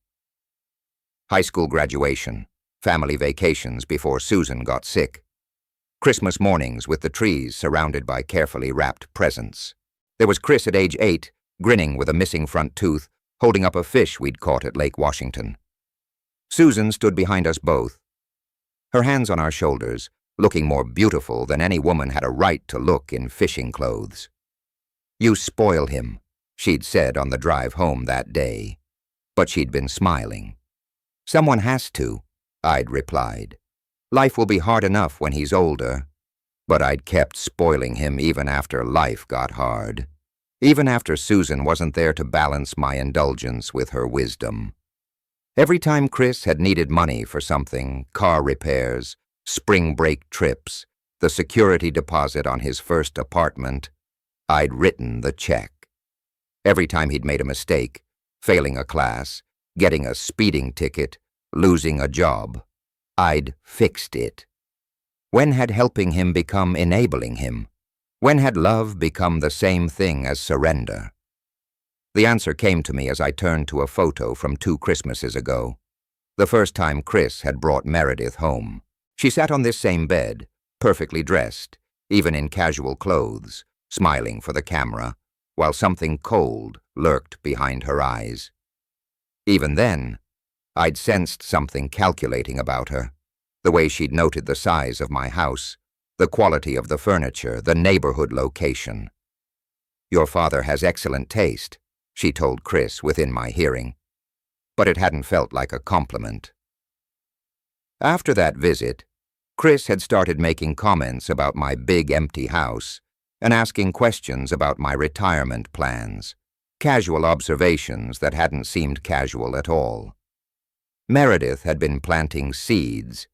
High school graduation, family vacations before Susan got sick, Christmas mornings with the trees surrounded by carefully wrapped presents. There was Chris at age 8, grinning with a missing front tooth, holding up a fish we'd caught at Lake Washington. Susan stood behind us both, her hands on our shoulders, looking more beautiful than any woman had a right to look in fishing clothes. "You spoil him," she'd said on the drive home that day, but she'd been smiling. "Someone has to," I'd replied. "Life will be hard enough when he's older." But I'd kept spoiling him even after life got hard, even after Susan wasn't there to balance my indulgence with her wisdom. Every time Chris had needed money for something, car repairs, spring break trips, the security deposit on his first apartment, I'd written the check. Every time he'd made a mistake, failing a class, getting a speeding ticket, losing a job, I'd fixed it. When had helping him become enabling him? When had love become the same thing as surrender? The answer came to me as I turned to a photo from 2 Christmases ago, the first time Chris had brought Meredith home. She sat on this same bed, perfectly dressed, even in casual clothes, smiling for the camera, while something cold lurked behind her eyes. Even then, I'd sensed something calculating about her, the way she'd noted the size of my house, the quality of the furniture, the neighborhood location. "Your father has excellent taste," she told Chris within my hearing, but it hadn't felt like a compliment. After that visit, Chris had started making comments about my big empty house and asking questions about my retirement plans, casual observations that hadn't seemed casual at all. Meredith had been planting seeds,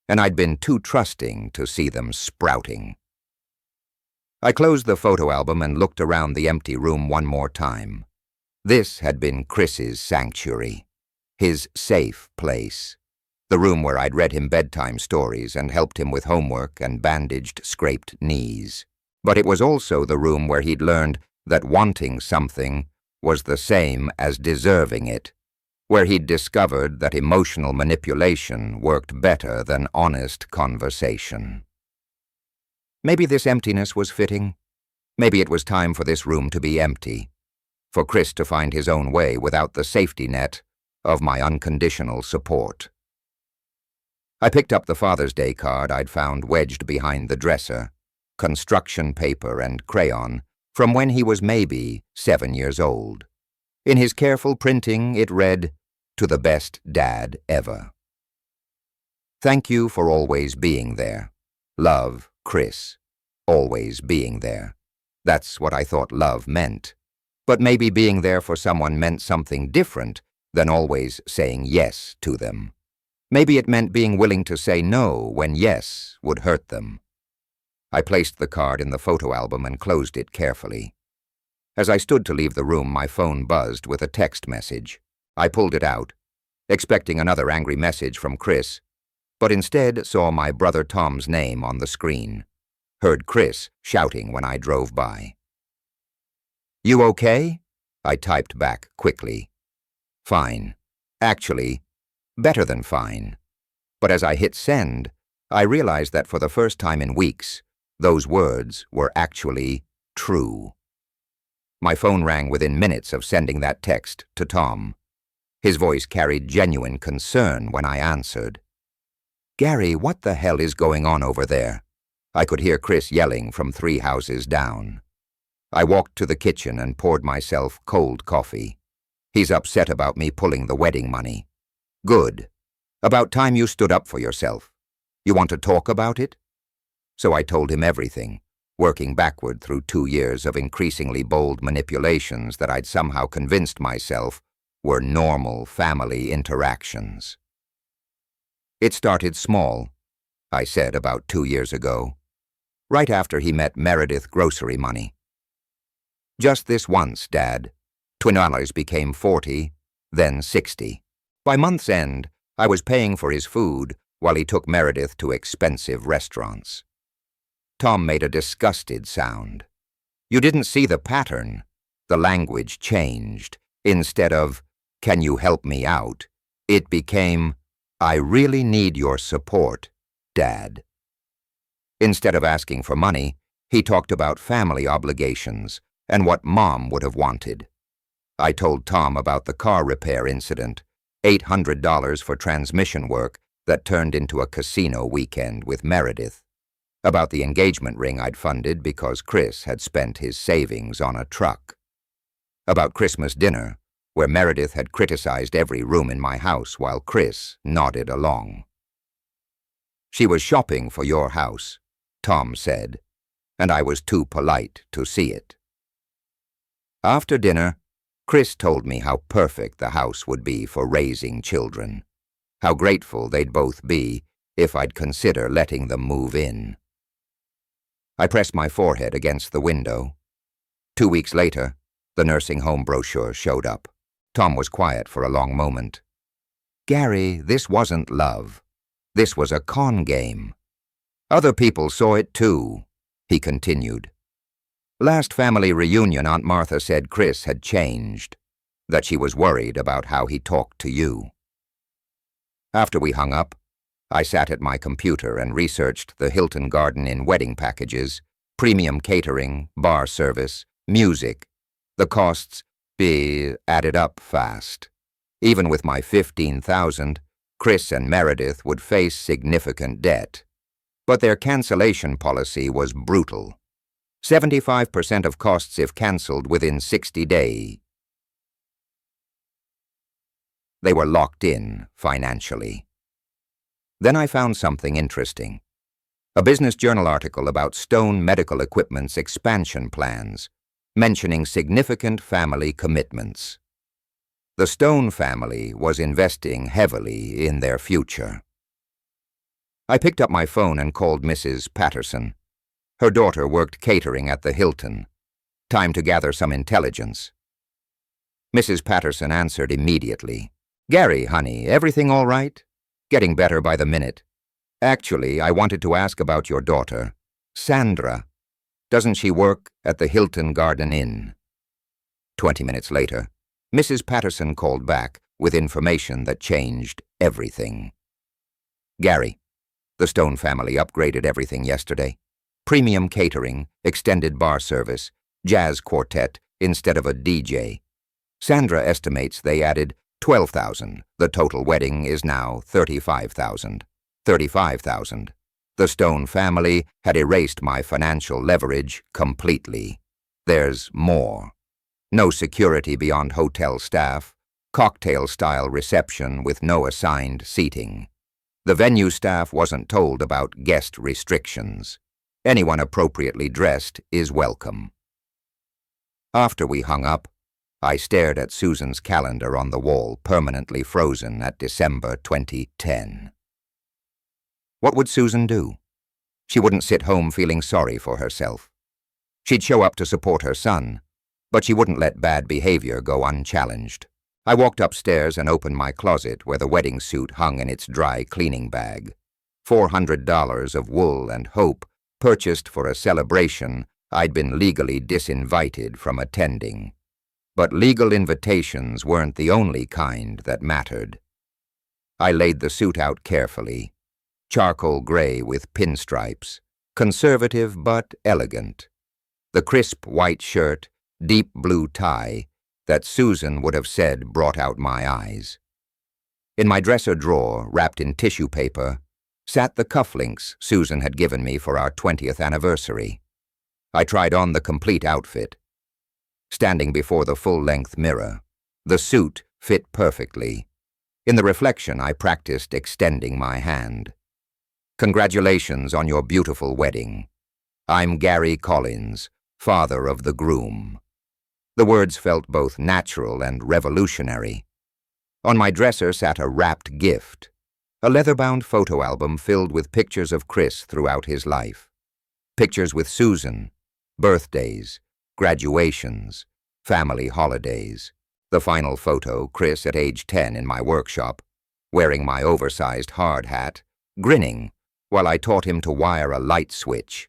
and I'd been too trusting to see them sprouting. I closed the photo album and looked around the empty room one more time. This had been Chris's sanctuary, his safe place, the room where I'd read him bedtime stories and helped him with homework and bandaged scraped knees. But it was also the room where he'd learned that wanting something was the same as deserving it, where he'd discovered that emotional manipulation worked better than honest conversation. Maybe this emptiness was fitting. Maybe it was time for this room to be empty, for Chris to find his own way without the safety net of my unconditional support. I picked up the Father's Day card I'd found wedged behind the dresser, construction paper and crayon, from when he was maybe 7 years old. In his careful printing, it read, "To the best dad ever. Thank you for always being there. Love, Chris. Always being there." That's what I thought love meant. But maybe being there for someone meant something different than always saying yes to them. Maybe it meant being willing to say no when yes would hurt them. I placed the card in the photo album and closed it carefully. As I stood to leave the room, my phone buzzed with a text message. I pulled it out, expecting another angry message from Chris, but instead saw my brother Tom's name on the screen. Heard Chris shouting when I drove by. "You okay?" I typed back quickly. "Fine. Actually, better than fine." But as I hit send, I realized that for the first time in weeks, those words were actually true. My phone rang within minutes of sending that text to Tom. His voice carried genuine concern when I answered. "Gary, what the hell is going on over there?" I could hear Chris yelling from 3 houses down. I walked to the kitchen and poured myself cold coffee. "He's upset about me pulling the wedding money." "Good. About time you stood up for yourself. You want to talk about it?" So I told him everything, working backward through 2 years of increasingly bold manipulations that I'd somehow convinced myself were normal family interactions. "It started small," I said about 2 years ago, right after he met Meredith grocery money. "Just this once, Dad. $20 became 40, then 60. By month's end, I was paying for his food while he took Meredith to expensive restaurants." Tom made a disgusted sound. "You didn't see the pattern." The language changed. Instead of, "Can you help me out?" it became, "I really need your support, Dad." Instead of asking for money, he talked about family obligations and what Mom would have wanted. I told Tom about the car repair incident, $800 for transmission work that turned into a casino weekend with Meredith, about the engagement ring I'd funded because Chris had spent his savings on a truck, about Christmas dinner, where Meredith had criticized every room in my house while Chris nodded along. "She was shopping for your house," Tom said, and I was too polite to see it. After dinner, Chris told me how perfect the house would be for raising children, how grateful they'd both be if I'd consider letting them move in. I pressed my forehead against the window. 2 weeks later, the nursing home brochure showed up. Tom was quiet for a long moment. "Gary, this wasn't love. This was a con game. Other people saw it too," he continued. "Last family reunion, Aunt Martha said Chris had changed, that she was worried about how he talked to you." After we hung up, I sat at my computer and researched the Hilton Garden Inn wedding packages, premium catering, bar service, music. The costs added up fast. Even with my $15,000, Chris and Meredith would face significant debt. But their cancellation policy was brutal. 75% of costs if cancelled within 60 days. They were locked in financially. Then I found something interesting. A Business Journal article about Stone Medical Equipment's expansion plans, mentioning significant family commitments. The Stone family was investing heavily in their future. I picked up my phone and called Mrs. Patterson. Her daughter worked catering at the Hilton. Time to gather some intelligence. Mrs. Patterson answered immediately. "Gary, honey, everything all right?" "Getting better by the minute. Actually, I wanted to ask about your daughter, Sandra. Doesn't she work at the Hilton Garden Inn?" 20 minutes later, Mrs. Patterson called back with information that changed everything. "Gary, the Stone family upgraded everything yesterday. Premium catering, extended bar service, jazz quartet instead of a DJ. Sandra estimates they added $12,000. The total wedding is now $35,000. $35,000. The Stone family had erased my financial leverage completely. There's more. No security beyond hotel staff, cocktail-style reception with no assigned seating. The venue staff wasn't told about guest restrictions. Anyone appropriately dressed is welcome." After we hung up, I stared at Susan's calendar on the wall, permanently frozen at December 2010. What would Susan do? She wouldn't sit home feeling sorry for herself. She'd show up to support her son, but she wouldn't let bad behavior go unchallenged. I walked upstairs and opened my closet where the wedding suit hung in its dry cleaning bag. $400 of wool and hope, purchased for a celebration I'd been legally disinvited from attending. But legal invitations weren't the only kind that mattered. I laid the suit out carefully. Charcoal gray with pinstripes, conservative but elegant. The crisp white shirt, deep blue tie that Susan would have said brought out my eyes. In my dresser drawer, wrapped in tissue paper, sat the cufflinks Susan had given me for our 20th anniversary. I tried on the complete outfit. Standing before the full-length mirror, the suit fit perfectly. In the reflection, I practiced extending my hand. "Congratulations on your beautiful wedding. I'm Gary Collins, father of the groom." The words felt both natural and revolutionary. On my dresser sat a wrapped gift, a leather-bound photo album filled with pictures of Chris throughout his life. Pictures with Susan, birthdays, graduations, family holidays. The final photo, Chris at age 10 in my workshop, wearing my oversized hard hat, grinning while I taught him to wire a light switch.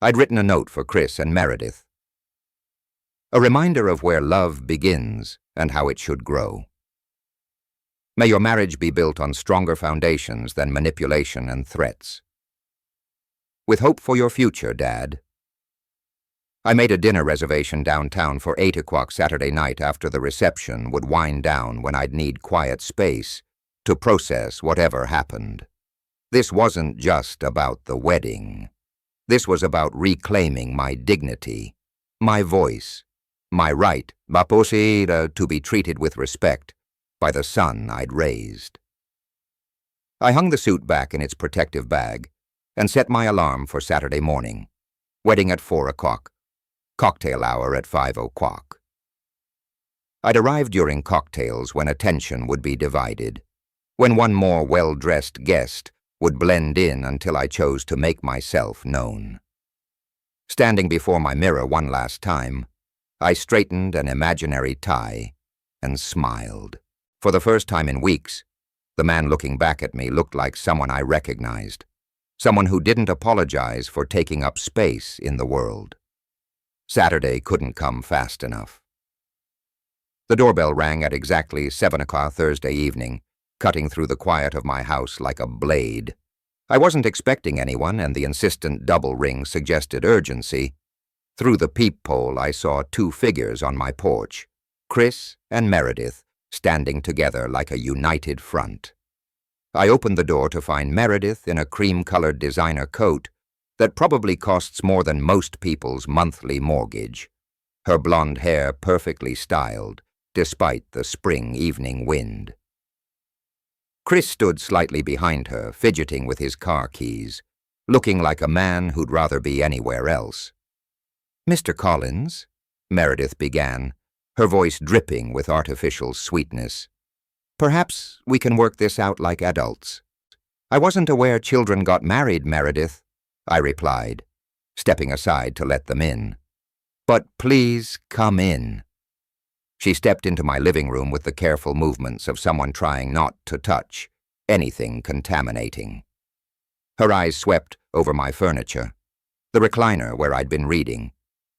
I'd written a note for Chris and Meredith. A reminder of where love begins and how it should grow. May your marriage be built on stronger foundations than manipulation and threats. With hope for your future, Dad. I made a dinner reservation downtown for 8 o'clock Saturday night after the reception would wind down when I'd need quiet space to process whatever happened. This wasn't just about the wedding. This was about reclaiming my dignity, my voice, my right, to be treated with respect by the son I'd raised. I hung the suit back in its protective bag and set my alarm for Saturday morning. Wedding at 4 o'clock. Cocktail hour at 5 o'clock. I'd arrive during cocktails when attention would be divided, when one more well-dressed guest would blend in until I chose to make myself known. Standing before my mirror one last time, I straightened an imaginary tie and smiled. For the first time in weeks, the man looking back at me looked like someone I recognized, someone who didn't apologize for taking up space in the world. Saturday couldn't come fast enough. The doorbell rang at exactly 7 o'clock Thursday evening, cutting through the quiet of my house like a blade. I wasn't expecting anyone, and the insistent double ring suggested urgency. Through the peephole, I saw two figures on my porch, Chris and Meredith, standing together like a united front. I opened the door to find Meredith in a cream-colored designer coat that probably costs more than most people's monthly mortgage, her blonde hair perfectly styled, despite the spring evening wind. Chris stood slightly behind her, fidgeting with his car keys, looking like a man who'd rather be anywhere else. "Mr. Collins," Meredith began, her voice dripping with artificial sweetness, "perhaps we can work this out like adults." "I wasn't aware children got married, Meredith," I replied, stepping aside to let them in. "But please come in." She stepped into my living room with the careful movements of someone trying not to touch anything contaminating. Her eyes swept over my furniture, the recliner where I'd been reading,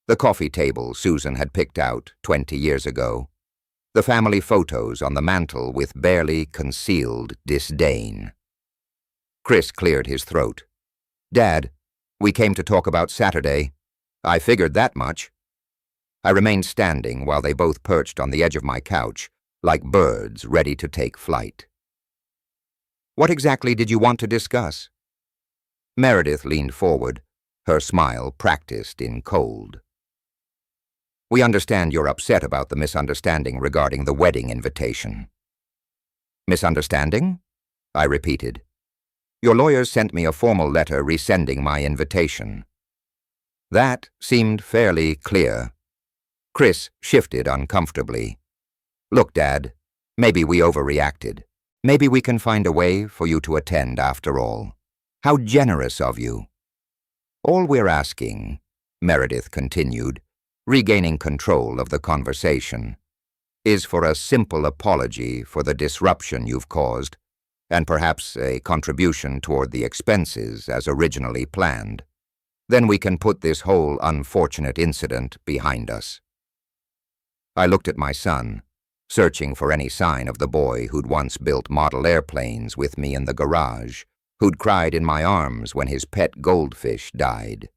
the coffee table Susan had picked out 20 years ago, the family photos on the mantel with barely concealed disdain. Chris cleared his throat. "Dad, we came to talk about Saturday. I figured that much." I remained standing while they both perched on the edge of my couch, like birds ready to take flight. "What exactly did you want to discuss?" Meredith leaned forward, her smile practiced in cold. "We understand you're upset about the misunderstanding regarding the wedding invitation." "Misunderstanding?" I repeated. "Your lawyers sent me a formal letter rescinding my invitation." That seemed fairly clear. Chris shifted uncomfortably. "Look, Dad, maybe we overreacted. Maybe we can find a way for you to attend after all. How generous of you." "All we're asking," Meredith continued, regaining control of the conversation, "is for a simple apology for the disruption you've caused, and perhaps a contribution toward the expenses as originally planned. Then we can put this whole unfortunate incident behind us." I looked at my son, searching for any sign of the boy who'd once built model airplanes with me in the garage, who'd cried in my arms when his pet goldfish died.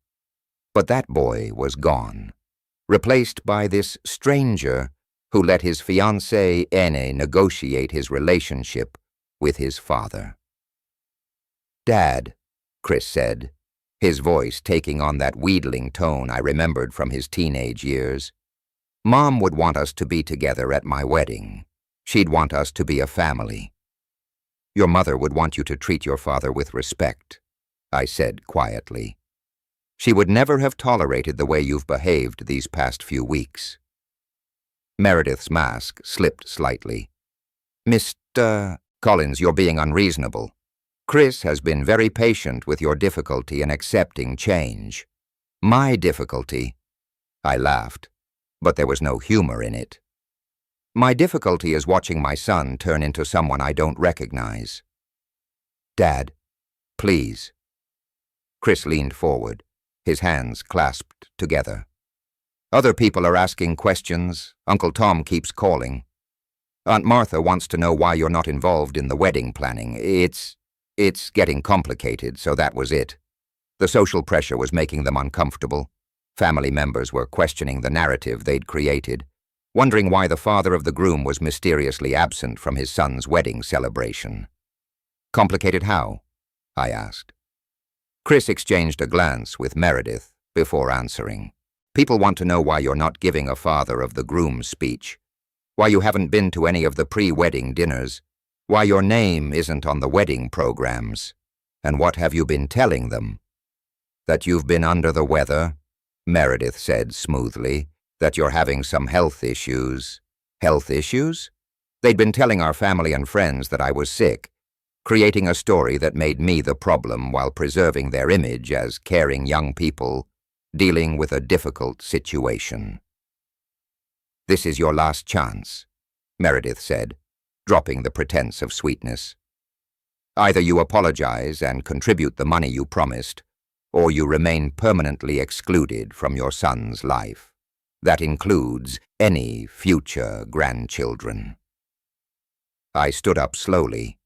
But that boy was gone, replaced by this stranger who let his fiancée Anne negotiate his relationship with his father. "Dad," Chris said, his voice taking on that wheedling tone I remembered from his teenage years, "Mom would want us to be together at my wedding. She'd want us to be a family. Your mother would want you to treat your father with respect," I said quietly. "She would never have tolerated the way you've behaved these past few weeks." Meredith's mask slipped slightly. "Mr. Collins, you're being unreasonable. Chris has been very patient with your difficulty in accepting change." "My difficulty?" I laughed, but there was no humor in it. "My difficulty is watching my son turn into someone I don't recognize." "Dad, please." Chris leaned forward, his hands clasped together. "Other people are asking questions. Uncle Tom keeps calling. Aunt Martha wants to know why you're not involved in the wedding planning. It's getting complicated, so that was it. The social pressure was making them uncomfortable. Family members were questioning the narrative they'd created, wondering why the father of the groom was mysteriously absent from his son's wedding celebration." "Complicated how?" I asked. Chris exchanged a glance with Meredith before answering. "People want to know why you're not giving a father of the groom speech, why you haven't been to any of the pre-wedding dinners, why your name isn't on the wedding programs. And what have you been telling them?" "That you've been under the weather," Meredith said smoothly, "that you're having some health issues." "Health issues?" They'd been telling our family and friends that I was sick, creating a story that made me the problem while preserving their image as caring young people dealing with a difficult situation. "This is your last chance," Meredith said, dropping the pretense of sweetness. "Either you apologize and contribute the money you promised, or you remain permanently excluded from your son's life. That includes any future grandchildren." I stood up slowly,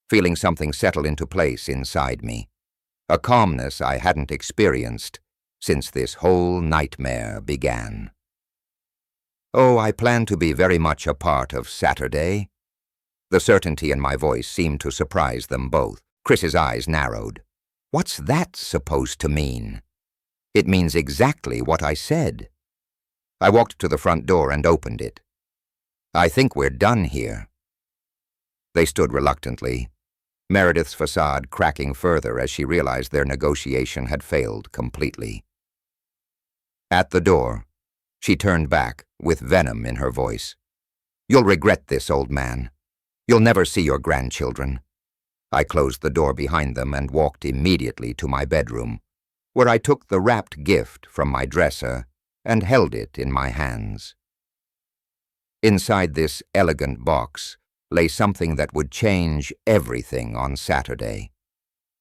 feeling something settle into place inside me, a calmness I hadn't experienced since this whole nightmare began. Oh, I plan to be very much a part of Saturday. The certainty in my voice seemed to surprise them both. Chris's eyes narrowed. What's that supposed to mean? It means exactly what I said. I walked to the front door and opened it. I think we're done here. They stood reluctantly, Meredith's facade cracking further as she realized their negotiation had failed completely. At the door, she turned back with venom in her voice. You'll regret this, old man. You'll never see your grandchildren. I closed the door behind them and walked immediately to my bedroom, where I took the wrapped gift from my dresser and held it in my hands. Inside this elegant box lay something that would change everything on Saturday,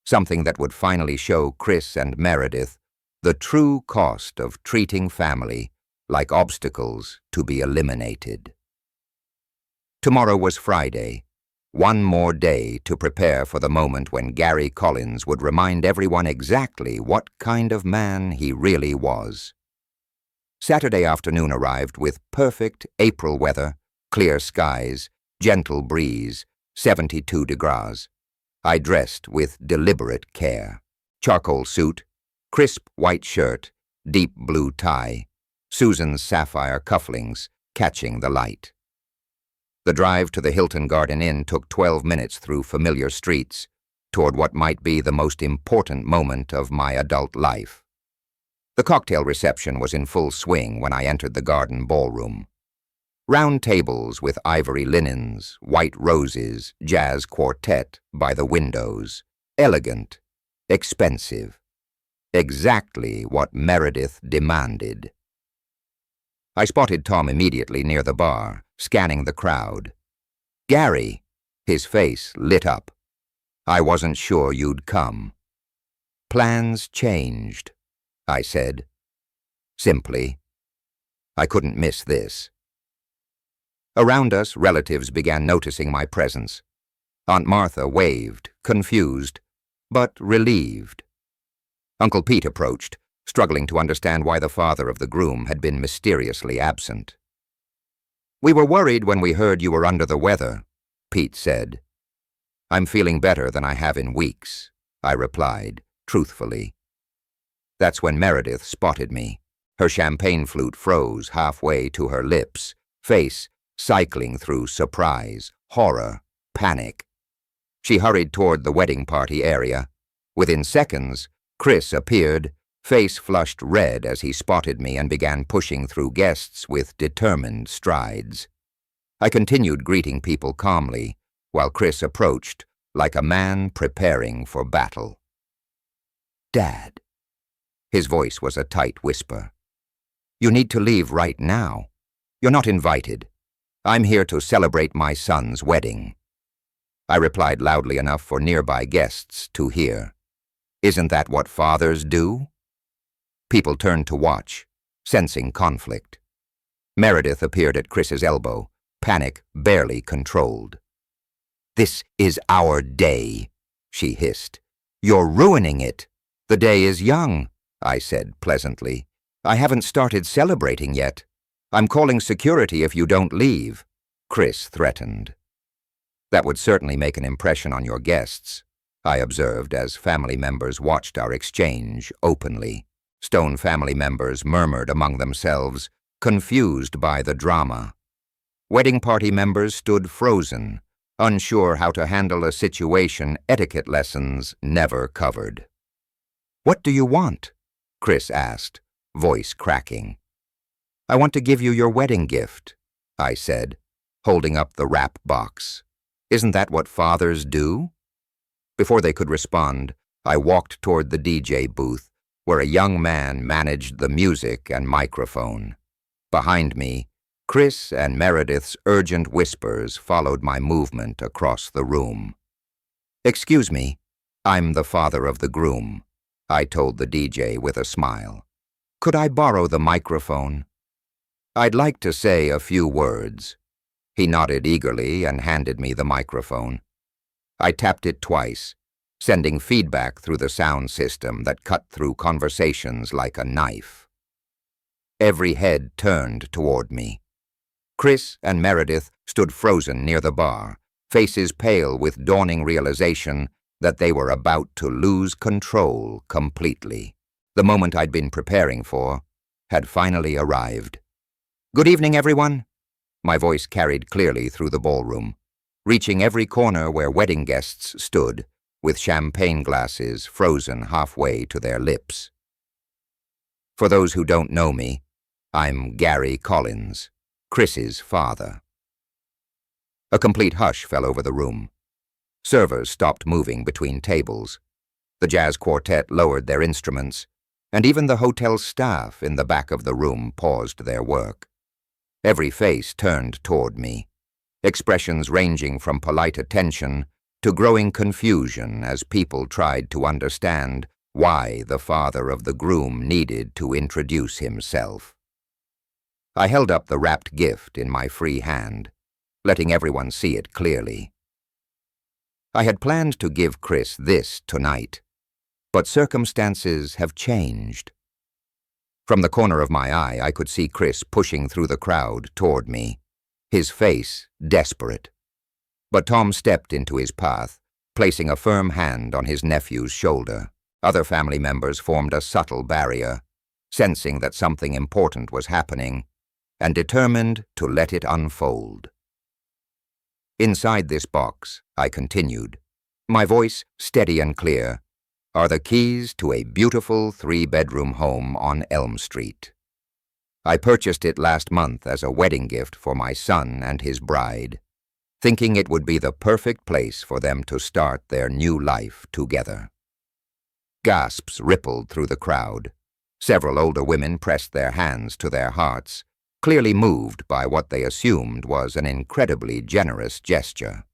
something that would finally show Chris and Meredith the true cost of treating family like obstacles to be eliminated. Tomorrow was Friday, one more day to prepare for the moment when Gary Collins would remind everyone exactly what kind of man he really was. Saturday afternoon arrived with perfect April weather, clear skies, gentle breeze, 72 degrees. I dressed with deliberate care. Charcoal suit, crisp white shirt, deep blue tie, Susan's sapphire cufflinks catching the light. The drive to the Hilton Garden Inn took 12 minutes through familiar streets toward what might be the most important moment of my adult life. The cocktail reception was in full swing when I entered the garden ballroom. Round tables with ivory linens, white roses, jazz quartet by the windows. Elegant, expensive. Exactly what Meredith demanded. I spotted Tom immediately near the bar, scanning the crowd. Gary, his face lit up. I wasn't sure you'd come. Plans changed, I said. Simply. I couldn't miss this. Around us, relatives began noticing my presence. Aunt Martha waved, confused, but relieved. Uncle Pete approached, struggling to understand why the father of the groom had been mysteriously absent. We were worried when we heard you were under the weather, Pete said. I'm feeling better than I have in weeks, I replied, truthfully. That's when Meredith spotted me. Her champagne flute froze halfway to her lips, face cycling through surprise, horror, panic. She hurried toward the wedding party area. Within seconds, Chris appeared, face flushed red as he spotted me and began pushing through guests with determined strides. I continued greeting people calmly, while Chris approached like a man preparing for battle. Dad. His voice was a tight whisper. You need to leave right now. You're not invited. I'm here to celebrate my son's wedding. I replied loudly enough for nearby guests to hear. Isn't that what fathers do? People turned to watch, sensing conflict. Meredith appeared at Chris's elbow, panic barely controlled. This is our day, she hissed. You're ruining it. The day is young, I said pleasantly. I haven't started celebrating yet. I'm calling security if you don't leave, Chris threatened. That would certainly make an impression on your guests, I observed as family members watched our exchange openly. Stone family members murmured among themselves, confused by the drama. Wedding party members stood frozen, unsure how to handle a situation etiquette lessons never covered. What do you want? Chris asked, voice cracking. I want to give you your wedding gift, I said, holding up the wrap box. Isn't that what fathers do? Before they could respond, I walked toward the DJ booth, where a young man managed the music and microphone. Behind me, Chris and Meredith's urgent whispers followed my movement across the room. Excuse me, I'm the father of the groom, I told the DJ with a smile. Could I borrow the microphone? I'd like to say a few words. He nodded eagerly and handed me the microphone. I tapped it twice, sending feedback through the sound system that cut through conversations like a knife. Every head turned toward me. Chris and Meredith stood frozen near the bar, faces pale with dawning realization that they were about to lose control completely. The moment I'd been preparing for had finally arrived. "Good evening, everyone." My voice carried clearly through the ballroom, reaching every corner where wedding guests stood, with champagne glasses frozen halfway to their lips. For those who don't know me, I'm Gary Collins, Chris's father. A complete hush fell over the room. Servers stopped moving between tables. The jazz quartet lowered their instruments, and even the hotel staff in the back of the room paused their work. Every face turned toward me, expressions ranging from polite attention to growing confusion as people tried to understand why the father of the groom needed to introduce himself. I held up the wrapped gift in my free hand, letting everyone see it clearly. I had planned to give Chris this tonight, but circumstances have changed. From the corner of my eye, I could see Chris pushing through the crowd toward me, his face desperate. But Tom stepped into his path, placing a firm hand on his nephew's shoulder. Other family members formed a subtle barrier, sensing that something important was happening, and determined to let it unfold. Inside this box, I continued, my voice steady and clear, are the keys to a beautiful 3-bedroom home on Elm Street. I purchased it last month as a wedding gift for my son and his bride, thinking it would be the perfect place for them to start their new life together. Gasps rippled through the crowd. Several older women pressed their hands to their hearts, clearly moved by what they assumed was an incredibly generous gesture.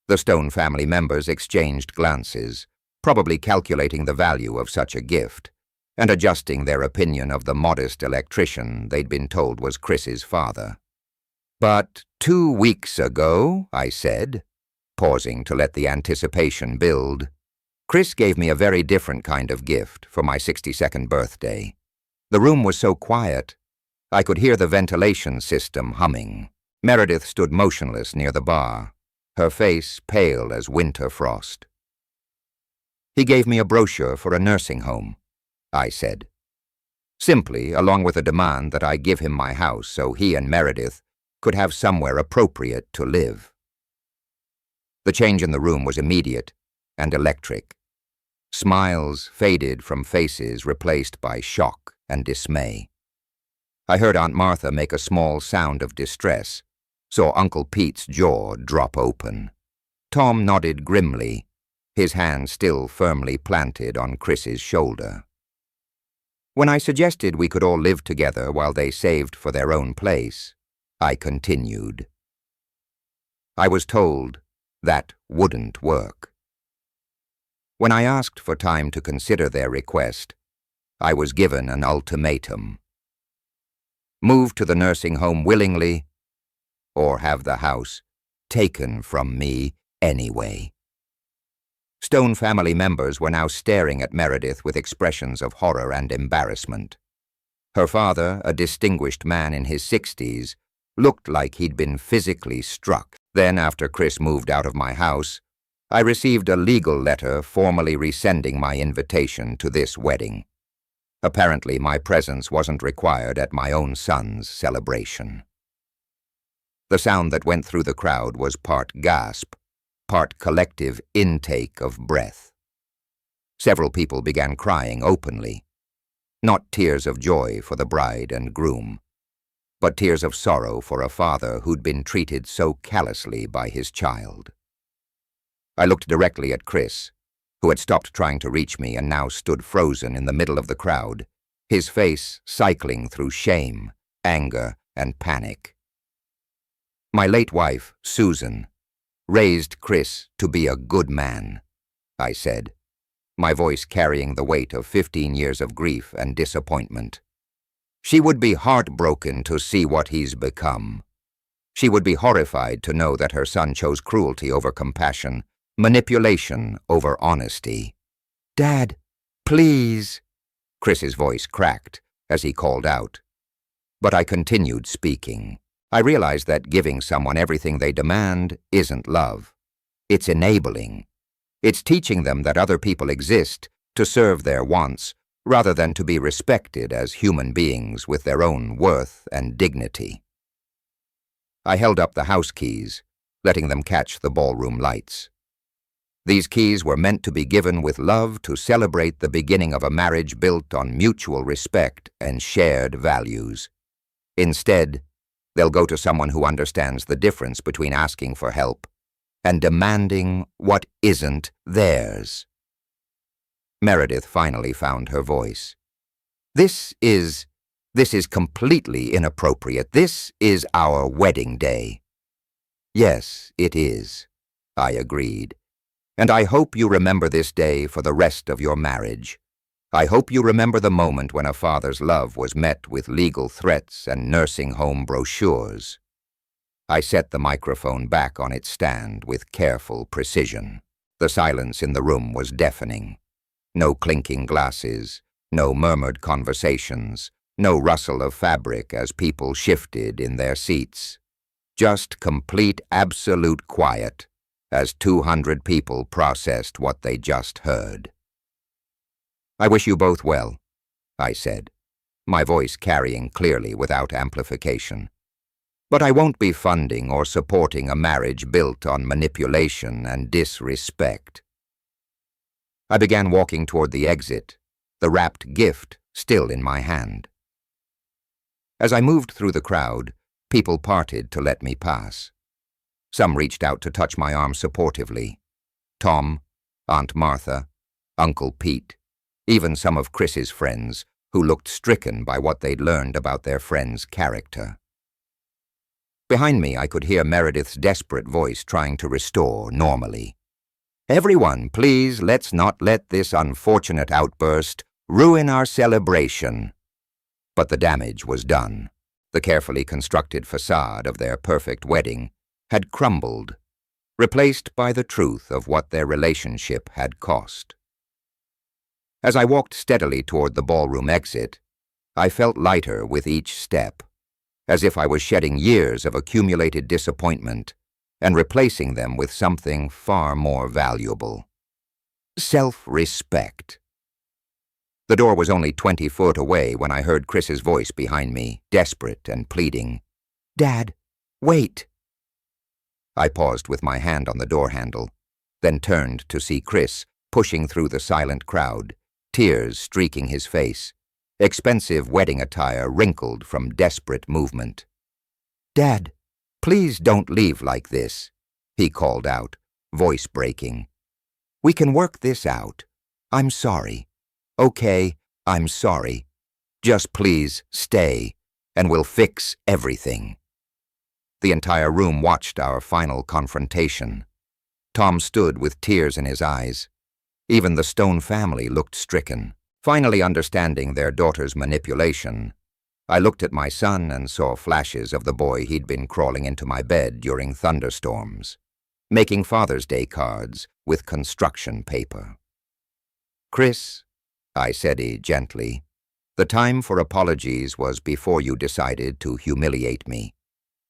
The Stone family members exchanged glances, probably calculating the value of such a gift, and adjusting their opinion of the modest electrician they'd been told was Chris's father. "But 2 weeks ago," I said, pausing to let the anticipation build, "Chris gave me a very different kind of gift for my 62nd birthday. The room was so quiet, I could hear the ventilation system humming." Meredith stood motionless near the bar, her face pale as winter frost. "He gave me a brochure for a nursing home," I said. Simply, along with a demand that I give him my house so he and Meredith could have somewhere appropriate to live. The change in the room was immediate and electric. Smiles faded from faces replaced by shock and dismay. I heard Aunt Martha make a small sound of distress, saw Uncle Pete's jaw drop open. Tom nodded grimly, his hand still firmly planted on Chris's shoulder. When I suggested we could all live together while they saved for their own place, I continued. I was told that wouldn't work. When I asked for time to consider their request, I was given an ultimatum. Move to the nursing home willingly, or have the house taken from me anyway. Stone family members were now staring at Meredith with expressions of horror and embarrassment. Her father, a distinguished man in his 60s, looked like he'd been physically struck. Then, after Chris moved out of my house, I received a legal letter formally rescinding my invitation to this wedding. Apparently, my presence wasn't required at my own son's celebration. The sound that went through the crowd was part gasp, part collective intake of breath. Several people began crying openly, not tears of joy for the bride and groom, but tears of sorrow for a father who'd been treated so callously by his child. I looked directly at Chris, who had stopped trying to reach me and now stood frozen in the middle of the crowd, his face cycling through shame, anger, and panic. My late wife, Susan, raised Chris to be a good man, I said, my voice carrying the weight of 15 years of grief and disappointment. She would be heartbroken to see what he's become. She would be horrified to know that her son chose cruelty over compassion, manipulation over honesty. "Dad, please," Chris's voice cracked as he called out. But I continued speaking. I realized that giving someone everything they demand isn't love. It's enabling. It's teaching them that other people exist to serve their wants, rather than to be respected as human beings with their own worth and dignity. I held up the house keys, letting them catch the ballroom lights. These keys were meant to be given with love to celebrate the beginning of a marriage built on mutual respect and shared values. Instead, they'll go to someone who understands the difference between asking for help and demanding what isn't theirs. Meredith finally found her voice. This is completely inappropriate. This is our wedding day." "Yes, it is," I agreed. "And I hope you remember this day for the rest of your marriage. I hope you remember the moment when a father's love was met with legal threats and nursing home brochures." I set the microphone back on its stand with careful precision. The silence in the room was deafening. No clinking glasses, no murmured conversations, no rustle of fabric as people shifted in their seats. Just complete, absolute quiet as 200 people processed what they just heard. "I wish you both well," I said, my voice carrying clearly without amplification. "But I won't be funding or supporting a marriage built on manipulation and disrespect." I began walking toward the exit, the wrapped gift still in my hand. As I moved through the crowd, people parted to let me pass. Some reached out to touch my arm supportively. Tom, Aunt Martha, Uncle Pete, even some of Chris's friends, who looked stricken by what they'd learned about their friend's character. Behind me, I could hear Meredith's desperate voice trying to restore normally. "Everyone, please, let's not let this unfortunate outburst ruin our celebration." But the damage was done. The carefully constructed facade of their perfect wedding had crumbled, replaced by the truth of what their relationship had cost. As I walked steadily toward the ballroom exit, I felt lighter with each step, as if I was shedding years of accumulated disappointment and replacing them with something far more valuable: self-respect. The door was only 20 feet away when I heard Chris's voice behind me, desperate and pleading. "Dad, wait." I paused with my hand on the door handle, then turned to see Chris pushing through the silent crowd, tears streaking his face, expensive wedding attire wrinkled from desperate movement. "Dad, please don't leave like this," he called out, voice breaking. "We can work this out. I'm sorry. Okay, I'm sorry. Just please stay, and we'll fix everything." The entire room watched our final confrontation. Tom stood with tears in his eyes. Even the Stone family looked stricken. Finally understanding their daughter's manipulation, I looked at my son and saw flashes of the boy he'd been crawling into my bed during thunderstorms, making Father's Day cards with construction paper. "Chris," I said gently, "the time for apologies was before you decided to humiliate me,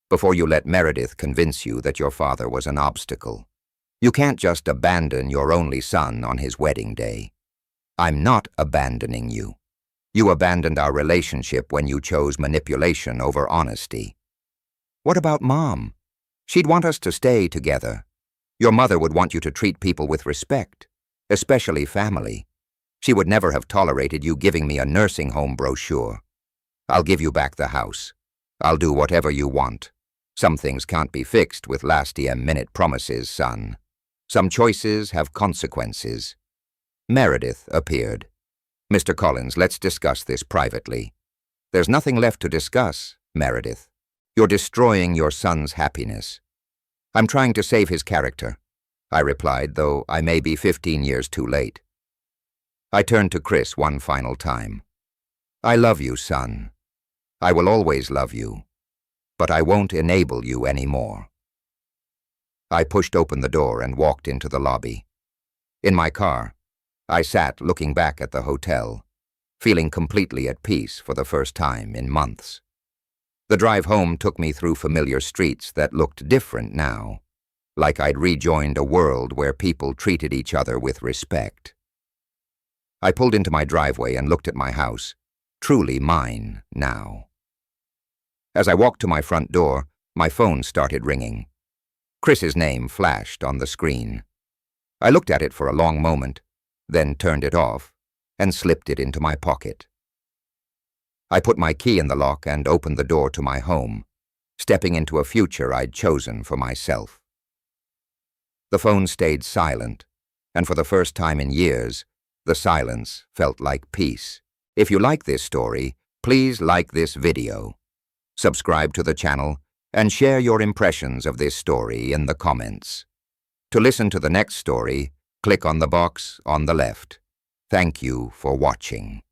before you let Meredith convince you that your father was an obstacle. You can't just abandon your only son on his wedding day. I'm not abandoning you. You abandoned our relationship when you chose manipulation over honesty. What about Mom? She'd want us to stay together. Your mother would want you to treat people with respect, especially family. She would never have tolerated you giving me a nursing home brochure. I'll give you back the house. I'll do whatever you want. Some things can't be fixed with last-minute promises, son. Some choices have consequences." Meredith appeared. "Mr. Collins, let's discuss this privately." "There's nothing left to discuss, Meredith. You're destroying your son's happiness." "I'm trying to save his character," I replied, though I may be 15 years too late. I turned to Chris one final time. "I love you, son. I will always love you. but I won't enable you anymore. I pushed open the door and walked into the lobby. In my car, I sat looking back at the hotel, feeling completely at peace for the first time in months. The drive home took me through familiar streets that looked different now, like I'd rejoined a world where people treated each other with respect. I pulled into my driveway and looked at my house, truly mine now. As I walked to my front door, my phone started ringing. Chris's name flashed on the screen. I looked at it for a long moment, then turned it off and slipped it into my pocket. I put my key in the lock and opened the door to my home, stepping into a future I'd chosen for myself. The phone stayed silent, and for the first time in years, the silence felt like peace. If you like this story, please like this video, subscribe to the channel, and share your impressions of this story in the comments. To listen to the next story, click on the box on the left. Thank you for watching.